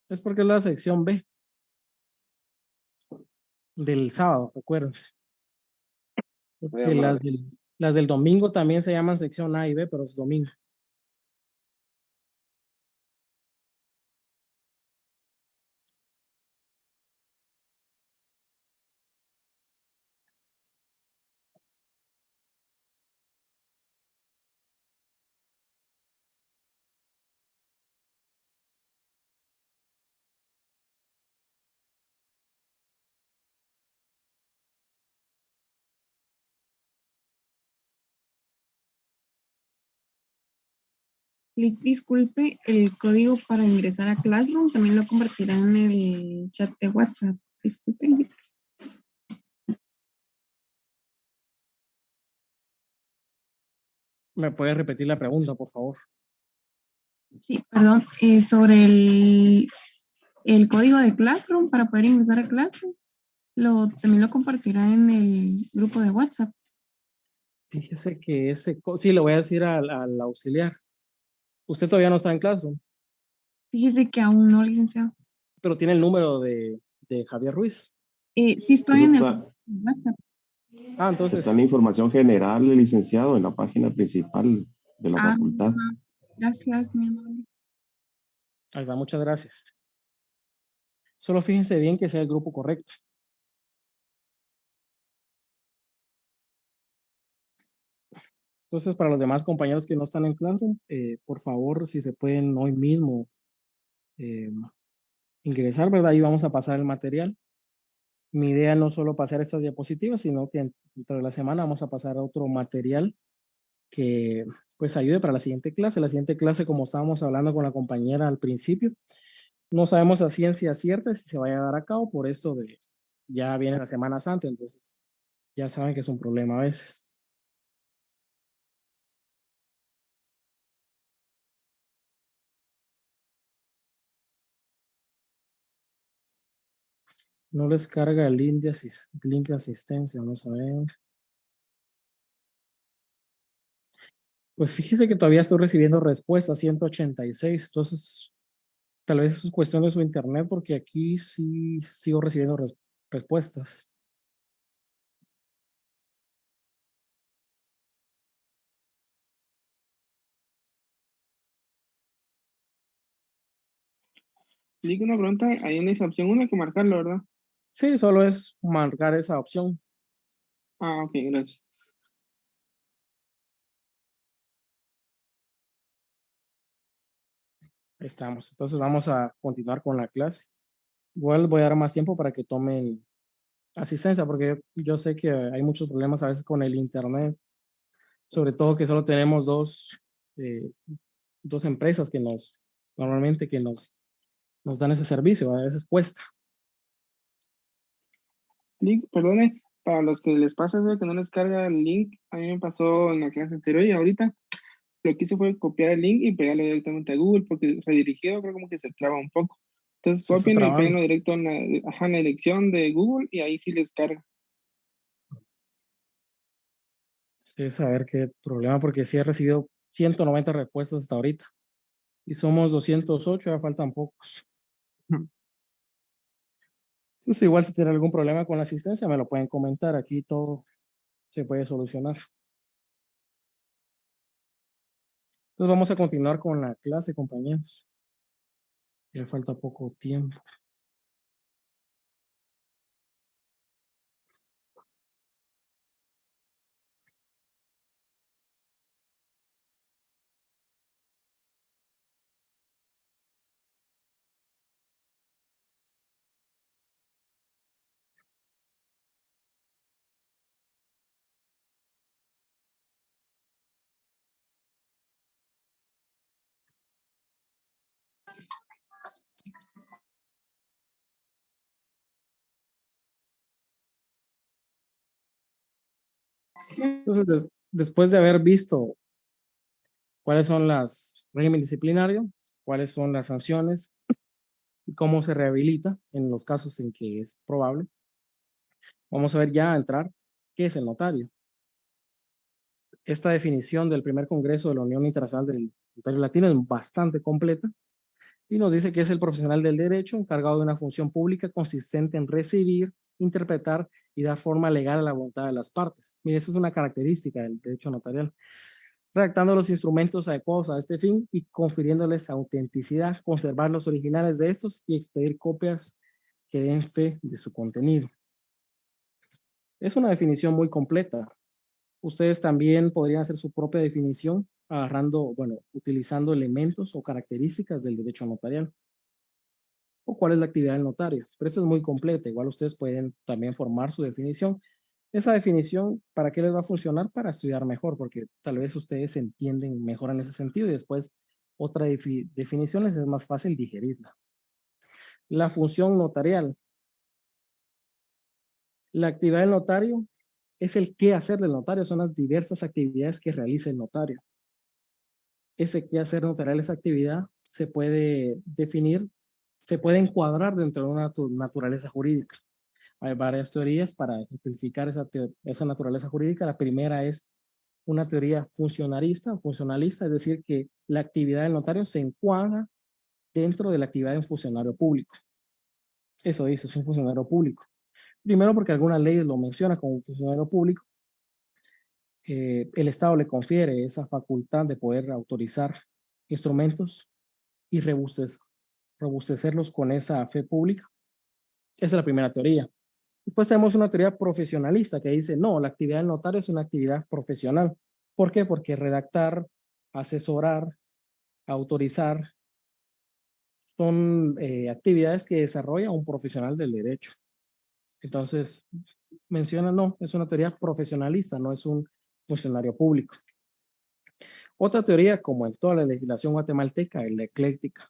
Es porque es la sección B del sábado, recuérdense. Muy Porque amable. las del domingo también se llaman sección A y B, pero es domingo. Lick, disculpe, el código para ingresar a Classroom también lo compartirá en el chat de WhatsApp. Disculpe, Lick. ¿Me puedes repetir la pregunta, por favor? Sí, perdón, sobre el código de Classroom para poder ingresar a Classroom, también lo compartirá en el grupo de WhatsApp. Fíjese que sí, le voy a decir al auxiliar. Usted todavía no está en Classroom, Fíjese que aún no, licenciado. pero tiene el número de Javier Ruiz. Sí estoy en el WhatsApp. Ah, entonces. Está en la información general, licenciado, en la página principal de la facultad. Gracias, mi amable. Ahí está, muchas gracias. Solo fíjense bien que sea el grupo correcto. Entonces, para los demás compañeros que no están en Classroom, por favor, si se pueden hoy mismo ingresar, ¿verdad? Ahí vamos a pasar el material. Mi idea no solo pasar estas diapositivas, sino que dentro de la semana vamos a pasar otro material que pues ayude para la siguiente clase. La siguiente clase, como estábamos hablando con la compañera al principio, no sabemos a ciencia cierta si se vaya a dar a cabo por esto de ya viene la Semana Santa, entonces ya saben que es un problema a veces. No les carga el link de asistencia, vamos a ver. Pues fíjese que todavía estoy recibiendo respuestas, 186, entonces tal vez eso es cuestión de su internet porque aquí sí sigo recibiendo respuestas. Digo una pregunta, ahí en esa opción 1 hay que marcarlo, ¿verdad? Sí, solo es marcar esa opción. Ah, ok, gracias. Ahí estamos. Entonces vamos a continuar con la clase. Igual voy a dar más tiempo para que tomen asistencia porque yo sé que hay muchos problemas a veces con el internet, sobre todo que solo tenemos dos empresas que normalmente nos dan ese servicio, a veces cuesta. Link, perdone, para los que les pasa eso que no les carga el link, a mí me pasó en la clase anterior y ahorita lo que hice fue copiar el link y pegarlo directamente a Google porque redirigido creo como que se traba un poco. Entonces Se está copienlo y trabando. peguenlo directo en la dirección de Google y ahí sí les carga. Sí, saber qué problema, porque sí he recibido 190 respuestas hasta ahorita. Y somos 208, ya faltan pocos. Entonces, igual si tienen algún problema con la asistencia, me lo pueden comentar. Aquí todo se puede solucionar. Entonces, vamos a continuar con la clase, compañeros. Ya falta poco tiempo. Entonces, después de haber visto cuáles son las régimen disciplinario, cuáles son las sanciones y cómo se rehabilita en los casos en que es probable, vamos a ver ya a entrar qué es el notario. Esta definición del primer congreso de la Unión Internacional del Notario Latino es bastante completa y nos dice que es el profesional del derecho encargado de una función pública consistente en recibir, interpretar y dar forma legal a la voluntad de las partes. Mire, esa es una característica del derecho notarial. Redactando los instrumentos adecuados a este fin y confiriéndoles autenticidad, conservar los originales de estos y expedir copias que den fe de su contenido. Es una definición muy completa. Ustedes también podrían hacer su propia definición agarrando, bueno, utilizando elementos o características del derecho notarial. O cuál es la actividad del notario. Pero esto es muy completa. Igual ustedes pueden también formar su definición. Esa definición, ¿para qué les va a funcionar? Para estudiar mejor, porque tal vez ustedes entienden mejor en ese sentido y después otra definición les es más fácil digerirla. La función notarial. La actividad del notario es el qué hacer del notario, son las diversas actividades que realiza el notario. Ese qué hacer notarial, esa actividad se puede definir, se puede encuadrar dentro de una naturaleza jurídica. Hay varias teorías para ejemplificar esa naturaleza jurídica. La primera es una teoría funcionalista, es decir, que la actividad del notario se encuadra dentro de la actividad de un funcionario público. Eso dice, es un funcionario público. Primero porque algunas leyes lo mencionan como un funcionario público. El Estado le confiere esa facultad de poder autorizar instrumentos y robustecerlos con esa fe pública. Esa es la primera teoría. Después tenemos una teoría profesionalista que dice, no, la actividad del notario es una actividad profesional. ¿Por qué? Porque redactar, asesorar, autorizar, son actividades que desarrolla un profesional del derecho. Entonces, menciona, no, es una teoría profesionalista, no es un funcionario público. Otra teoría, como en toda la legislación guatemalteca, es la ecléctica.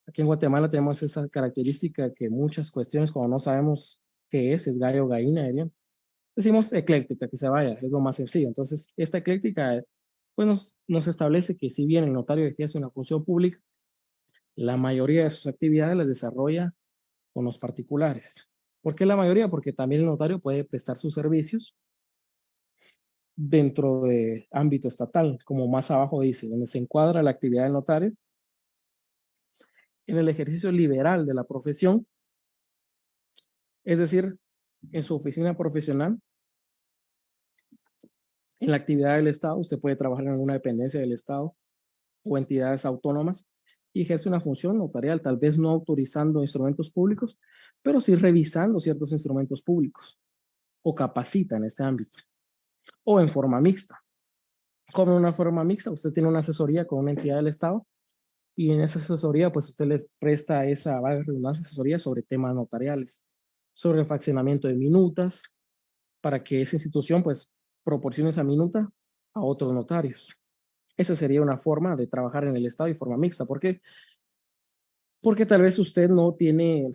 Aquí en Guatemala tenemos esa característica que muchas cuestiones, cuando no sabemos qué es gallo o gallina, dirían. Decimos ecléctica, que se vaya, es lo más sencillo. Entonces, esta ecléctica pues nos establece que si bien el notario ejerce una función pública, la mayoría de sus actividades las desarrolla con los particulares. ¿Por qué la mayoría? Porque también el notario puede prestar sus servicios dentro de ámbito estatal, como más abajo dice, donde se encuadra la actividad del notario en el ejercicio liberal de la profesión, es decir, en su oficina profesional, en la actividad del Estado, usted puede trabajar en alguna dependencia del Estado o entidades autónomas y ejerce una función notarial, tal vez no autorizando instrumentos públicos, pero sí revisando ciertos instrumentos públicos o capacita en este ámbito. O en forma mixta. Como en una forma mixta, usted tiene una asesoría con una entidad del Estado y en esa asesoría, pues usted le presta esa asesoría sobre temas notariales, sobre el fraccionamiento de minutas, para que esa institución, pues, proporcione esa minuta a otros notarios. Esa sería una forma de trabajar en el Estado y forma mixta. ¿Por qué? Porque tal vez usted no tiene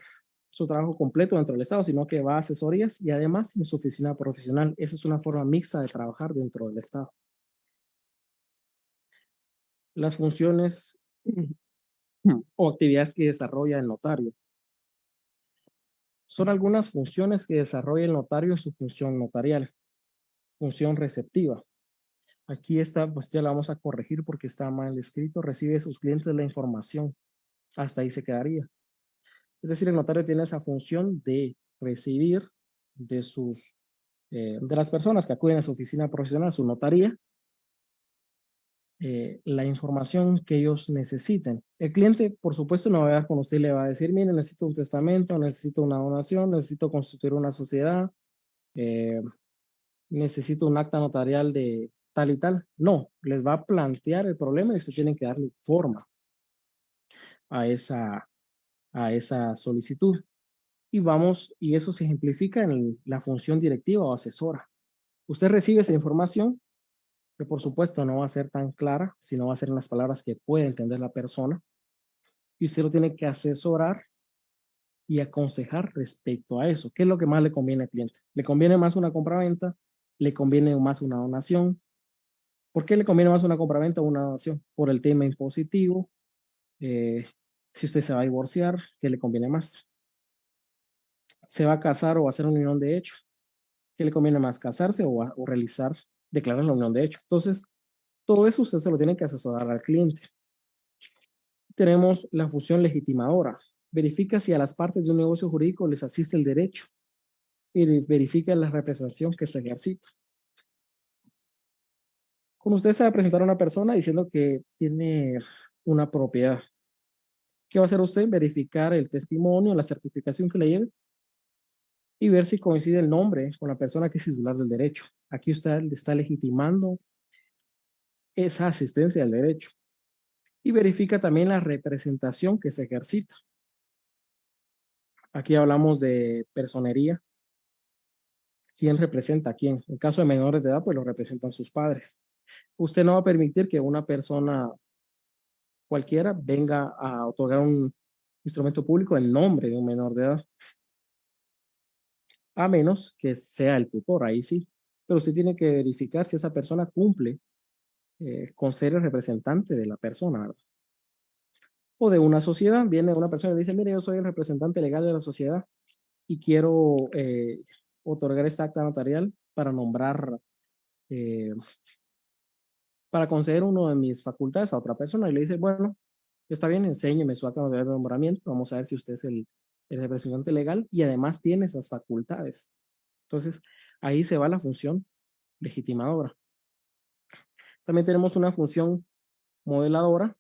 su trabajo completo dentro del Estado, sino que va a asesorías y además en su oficina profesional. Esa es una forma mixta de trabajar dentro del Estado. Las funciones o actividades que desarrolla el notario. Son algunas funciones que desarrolla el notario en su función notarial. Función receptiva. Aquí está, pues ya la vamos a corregir porque está mal escrito. Recibe de sus clientes la información. Hasta ahí se quedaría. Es decir, el notario tiene esa función de recibir de las personas que acuden a su oficina profesional, su notaría, la información que ellos necesiten. El cliente, por supuesto, no va a ver con usted y le va a decir, mire, necesito un testamento, necesito una donación, necesito constituir una sociedad, necesito un acta notarial de tal y tal. No, les va a plantear el problema y ustedes tienen que darle forma a esa solicitud. Y eso se ejemplifica en la función directiva o asesora. Usted recibe esa información, que por supuesto no va a ser tan clara, sino va a ser en las palabras que puede entender la persona, y usted lo tiene que asesorar y aconsejar respecto a eso. ¿Qué es lo que más le conviene al cliente? ¿Le conviene más una compraventa? le conviene más una donación. ¿Por qué le conviene más una compraventa o una donación? Por el tema impositivo. Si usted se va a divorciar, ¿qué le conviene más? ¿Se va a casar o hacer una unión de hecho? ¿Qué le conviene más, casarse o realizar, declarar la unión de hecho? Entonces, todo eso usted se lo tiene que asesorar al cliente. Tenemos la función legitimadora. Verifica si a las partes de un negocio jurídico les asiste el derecho y verifica la representación que se ejercita. Cuando usted se va a presentar a una persona diciendo que tiene una propiedad, ¿qué va a hacer usted? Verificar el testimonio, la certificación que le lleve y ver si coincide el nombre con la persona que es titular del derecho. Aquí usted le está legitimando esa asistencia al derecho. Y verifica también la representación que se ejercita. Aquí hablamos de personería. ¿Quién representa a quién? En caso de menores de edad, pues lo representan sus padres. Usted no va a permitir que una persona cualquiera venga a otorgar un instrumento público en nombre de un menor de edad. A menos que sea el tutor, ahí sí. Pero usted tiene que verificar si esa persona cumple con ser el representante de la persona, ¿verdad? O de una sociedad. Viene una persona y dice, mire, yo soy el representante legal de la sociedad y quiero otorgar esta acta notarial para nombrar, para conceder uno de mis facultades a otra persona. Y le dice, bueno, está bien, enséñeme su acta notarial de nombramiento. Vamos a ver si usted es el representante legal y además tiene esas facultades. Entonces, ahí se va la función legitimadora. También tenemos una función modeladora.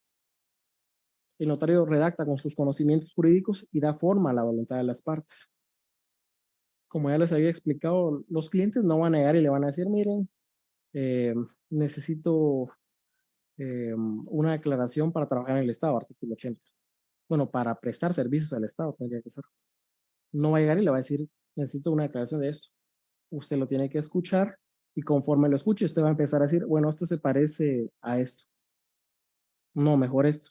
El notario redacta con sus conocimientos jurídicos y da forma a la voluntad de las partes. Como ya les había explicado, los clientes no van a llegar y le van a decir, miren, necesito una declaración para trabajar en el Estado, artículo 80. Bueno, para prestar servicios al Estado tendría que ser. No va a llegar y le va a decir, necesito una declaración de esto. Usted lo tiene que escuchar y conforme lo escuche, usted va a empezar a decir, bueno, esto se parece a esto. No, mejor esto.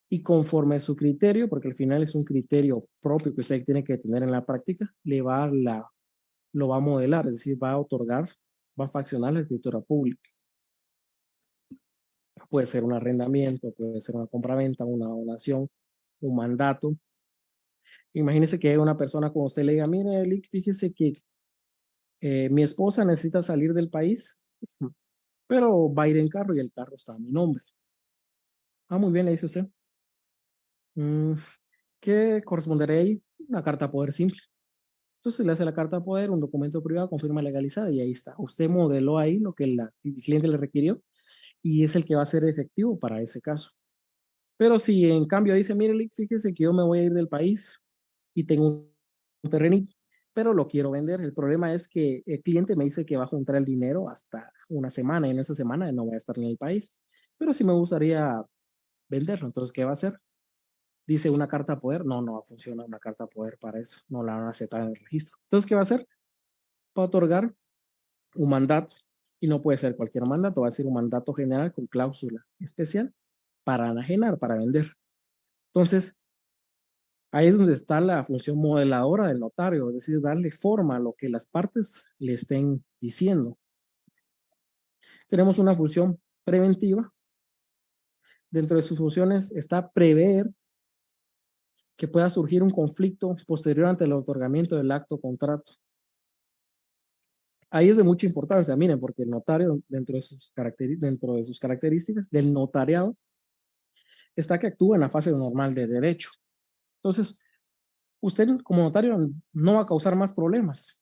Y conforme a su criterio, porque al final es un criterio propio que usted tiene que tener en la práctica, lo va a modelar, es decir, va a otorgar, va a faccionar la escritura pública. Puede ser un arrendamiento, puede ser una compraventa, una donación, un mandato. Imagínese que hay una persona con usted le diga, mire, Lick, fíjese que mi esposa necesita salir del país, pero va a ir en carro y el carro está a mi nombre. Ah, muy bien, le dice usted. ¿Qué correspondería ahí? Una carta de poder simple. Entonces le hace la carta de poder, un documento privado con firma legalizada y ahí está. Usted modeló ahí lo que el cliente le requirió y es el que va a ser efectivo para ese caso. Pero si en cambio dice, mire, Lick, fíjese que yo me voy a ir del país y tengo un terrenito, pero lo quiero vender. El problema es que el cliente me dice que va a juntar el dinero hasta una semana y en esa semana no voy a estar en el país. Pero sí me gustaría venderlo. Entonces, ¿qué va a hacer? Dice una carta de poder. No, no va a funcionar una carta de poder para eso. No la van a aceptar en el registro. Entonces, ¿qué va a hacer? Va a otorgar un mandato. Y no puede ser cualquier mandato. Va a ser un mandato general con cláusula especial para enajenar, para vender. Entonces, ahí es donde está la función modeladora del notario, es decir, darle forma a lo que las partes le estén diciendo. Tenemos una función preventiva. Dentro de sus funciones está prever que pueda surgir un conflicto posterior ante el otorgamiento del acto o contrato. Ahí es de mucha importancia, miren, porque el notario, dentro de sus características del notariado, está que actúa en la fase normal de derecho. Entonces, usted como notario no va a causar más problemas.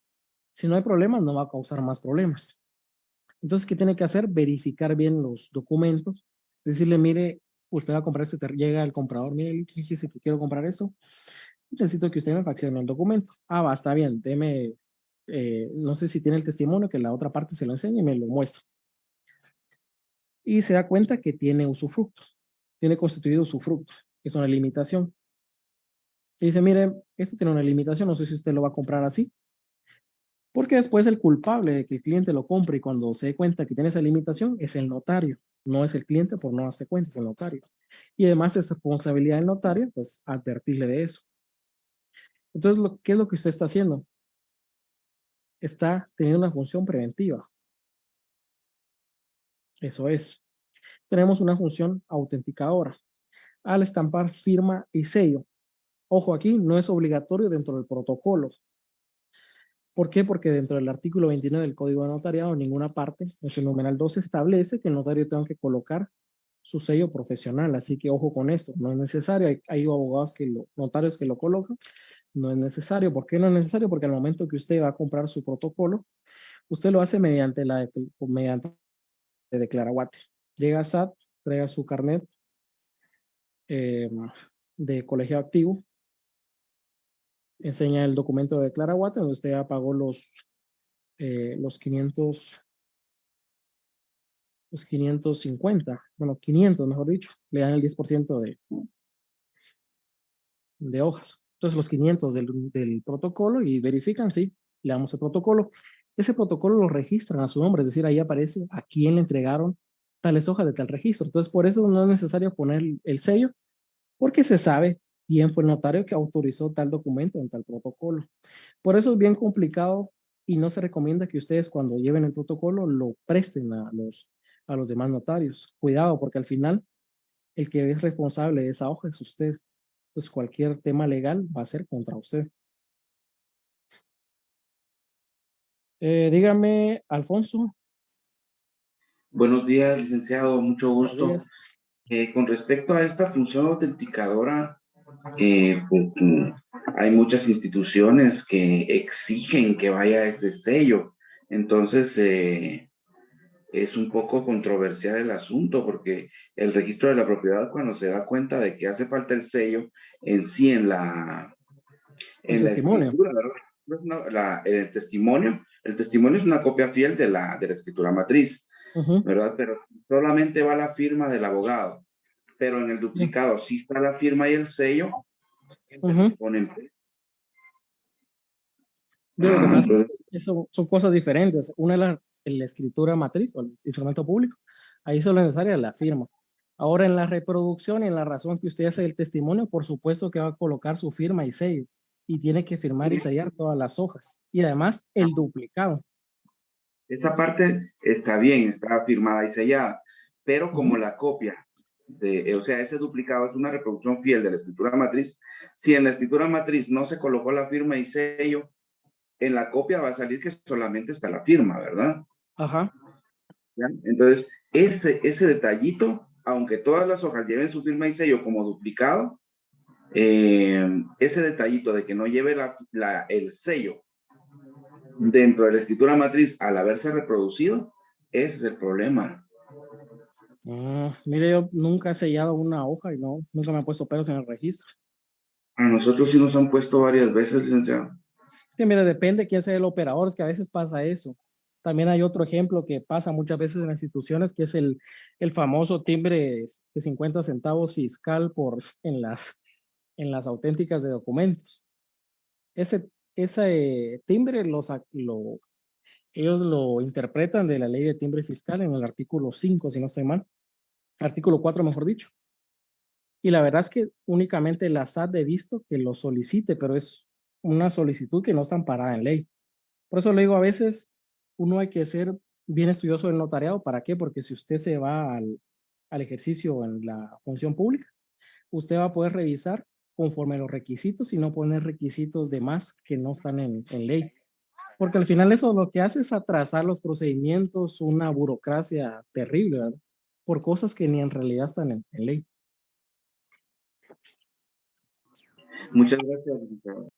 Si no hay problemas, no va a causar más problemas. Entonces, ¿qué tiene que hacer? Verificar bien los documentos. Decirle, mire, usted va a comprar llega el comprador, mire, fíjese que quiero comprar eso. Necesito que usted me faccione el documento. Ah, va, está bien, deme, no sé si tiene el testimonio, que la otra parte se lo enseñe y me lo muestra. Y se da cuenta que tiene usufructo, tiene constituido usufructo, que es una limitación. Y dice, mire, esto tiene una limitación, no sé si usted lo va a comprar así. Porque después el culpable de que el cliente lo compre y cuando se dé cuenta que tiene esa limitación es el notario, no es el cliente por no darse cuenta, es el notario. Y además es responsabilidad del notario, pues advertirle de eso. Entonces, ¿qué es lo que usted está haciendo? está teniendo una función preventiva. Eso es. Tenemos una función autenticadora. Al estampar firma y sello. Ojo, aquí no es obligatorio dentro del protocolo. ¿Por qué? Porque dentro del artículo 29 del Código de Notariado, en ninguna parte, en su numeral 2, establece que el notario tenga que colocar su sello profesional. Así que ojo con esto, no es necesario. Hay abogados notarios que lo colocan. No es necesario. ¿Por qué no es necesario? Porque al momento que usted va a comprar su protocolo, usted lo hace mediante Declaraguate. Llega a SAT, traiga su carnet de colegio activo, enseña el documento de Declaraguate donde usted ya pagó los 550, bueno, 500 mejor dicho, le dan el 10% de hojas. Entonces los 500 del protocolo y verifican, sí, le damos el protocolo. Ese protocolo lo registran a su nombre, es decir, ahí aparece a quién le entregaron tales hojas de tal registro. Entonces por eso no es necesario poner el sello, porque se sabe quién fue el notario que autorizó tal documento en tal protocolo. Por eso es bien complicado y no se recomienda que ustedes cuando lleven el protocolo lo presten a los demás notarios. Cuidado, porque al final el que es responsable de esa hoja es usted. Pues cualquier tema legal va a ser contra usted. Dígame, Alfonso. Buenos días, licenciado, mucho Buenos gusto. días. Con respecto a esta función autenticadora, pues, hay muchas instituciones que exigen que vaya este sello. Entonces, es un poco controversial el asunto porque el registro de la propiedad, cuando se da cuenta de que hace falta el sello en sí en la testimonio. escritura, ¿verdad? El testimonio es una copia fiel de la escritura matriz, ¿verdad? Pero solamente va la firma del abogado, pero en el duplicado sí está la firma y el sello. Ponen. Lo que pasa es que son cosas diferentes. Una es la escritura matriz o el instrumento público. Ahí solo es necesaria la firma. Ahora en la reproducción y en la razón que usted hace el testimonio, por supuesto que va a colocar su firma y sello. Y tiene que firmar y sellar todas las hojas. Y además el duplicado. Esa parte está bien, está firmada y sellada, pero como la copia, o sea, ese duplicado es una reproducción fiel de la escritura matriz, si en la escritura matriz no se colocó la firma y sello, en la copia va a salir que solamente está la firma, ¿verdad? Ajá. ¿Ya? Entonces, ese detallito, aunque todas las hojas lleven su firma y sello como duplicado, ese detallito de que no lleve el sello dentro de la escritura matriz al haberse reproducido, ese es el problema. Mire, yo nunca he sellado una hoja y nunca me he puesto pelos en el registro. A nosotros sí nos han puesto varias veces, licenciado. Que mira, depende quién sea el operador, es que a veces pasa eso. También hay otro ejemplo que pasa muchas veces en las instituciones, que es el famoso timbre de 50 centavos fiscal en las auténticas de documentos. Ese timbre ellos lo interpretan de la ley de timbre fiscal en el artículo 5, si no estoy mal. Artículo 4, mejor dicho. Y la verdad es que únicamente la SAT he visto que lo solicite, pero es una solicitud que no está amparada en ley. Por eso le digo, a veces uno hay que ser bien estudioso del notariado. ¿Para qué? Porque si usted se va al ejercicio en la función pública, usted va a poder revisar conforme a los requisitos y no poner requisitos de más que no están en ley. Porque al final eso lo que hace es atrasar los procedimientos, una burocracia terrible, ¿verdad? Por cosas que ni en realidad están en ley. Muchas gracias, licenciado.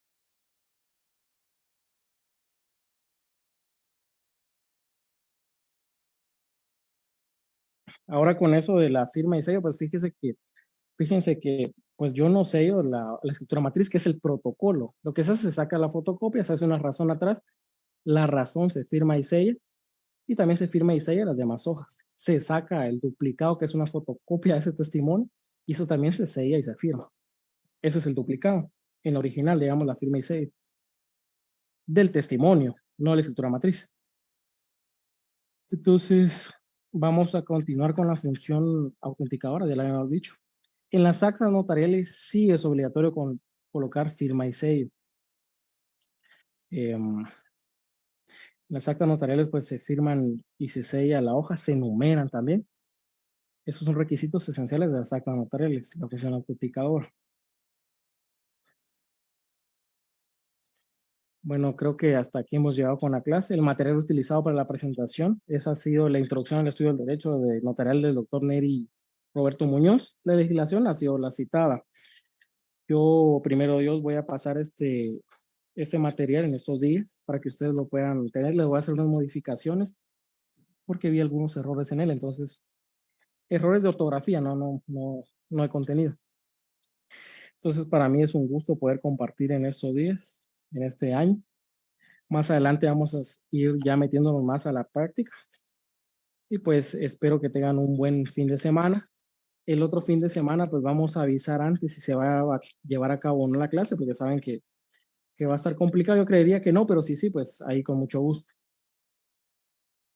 Ahora con eso de la firma y sello, pues fíjense que pues yo no sello la escritura matriz, que es el protocolo. Lo que se hace, se saca la fotocopia, se hace una razón atrás, la razón se firma y sella, y también se firma y sella las demás hojas. Se saca el duplicado, que es una fotocopia de ese testimonio, y eso también se sella y se firma. Ese es el duplicado. En original, digamos, la firma y sello del testimonio, no de la escritura matriz. Entonces, vamos a continuar con la función autenticadora, ya la habíamos dicho. En las actas notariales sí es obligatorio colocar firma y sello. Las actas notariales pues se firman y se sella la hoja, se enumeran también. Esos son requisitos esenciales de las actas notariales, la función autenticadora. Bueno, creo que hasta aquí hemos llegado con la clase. El material utilizado para la presentación, esa ha sido la introducción al estudio del derecho de notarial del doctor Neri Roberto Muñoz. La legislación ha sido la citada. Yo, primero Dios, voy a pasar este material en estos días para que ustedes lo puedan tener. Les voy a hacer unas modificaciones porque vi algunos errores en él. Entonces, errores de ortografía, no de contenido. Entonces, para mí es un gusto poder compartir en estos días, en este año. Más adelante vamos a ir ya metiéndonos más a la práctica. Y pues espero que tengan un buen fin de semana. El otro fin de semana pues vamos a avisar antes si se va a llevar a cabo o no la clase, porque saben que va a estar complicado. Yo creería que no, pero sí, pues ahí con mucho gusto.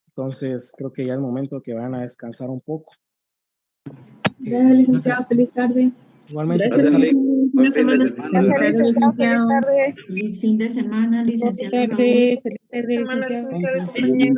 Entonces creo que ya es momento que vayan a descansar un poco. Gracias, licenciado. Feliz tarde. Igualmente. Gracias, feliz Buen fin de semana. Gracias, licenciado. Feliz tarde. Feliz fin de semana, licenciado. Feliz tarde, licenciado. tarde.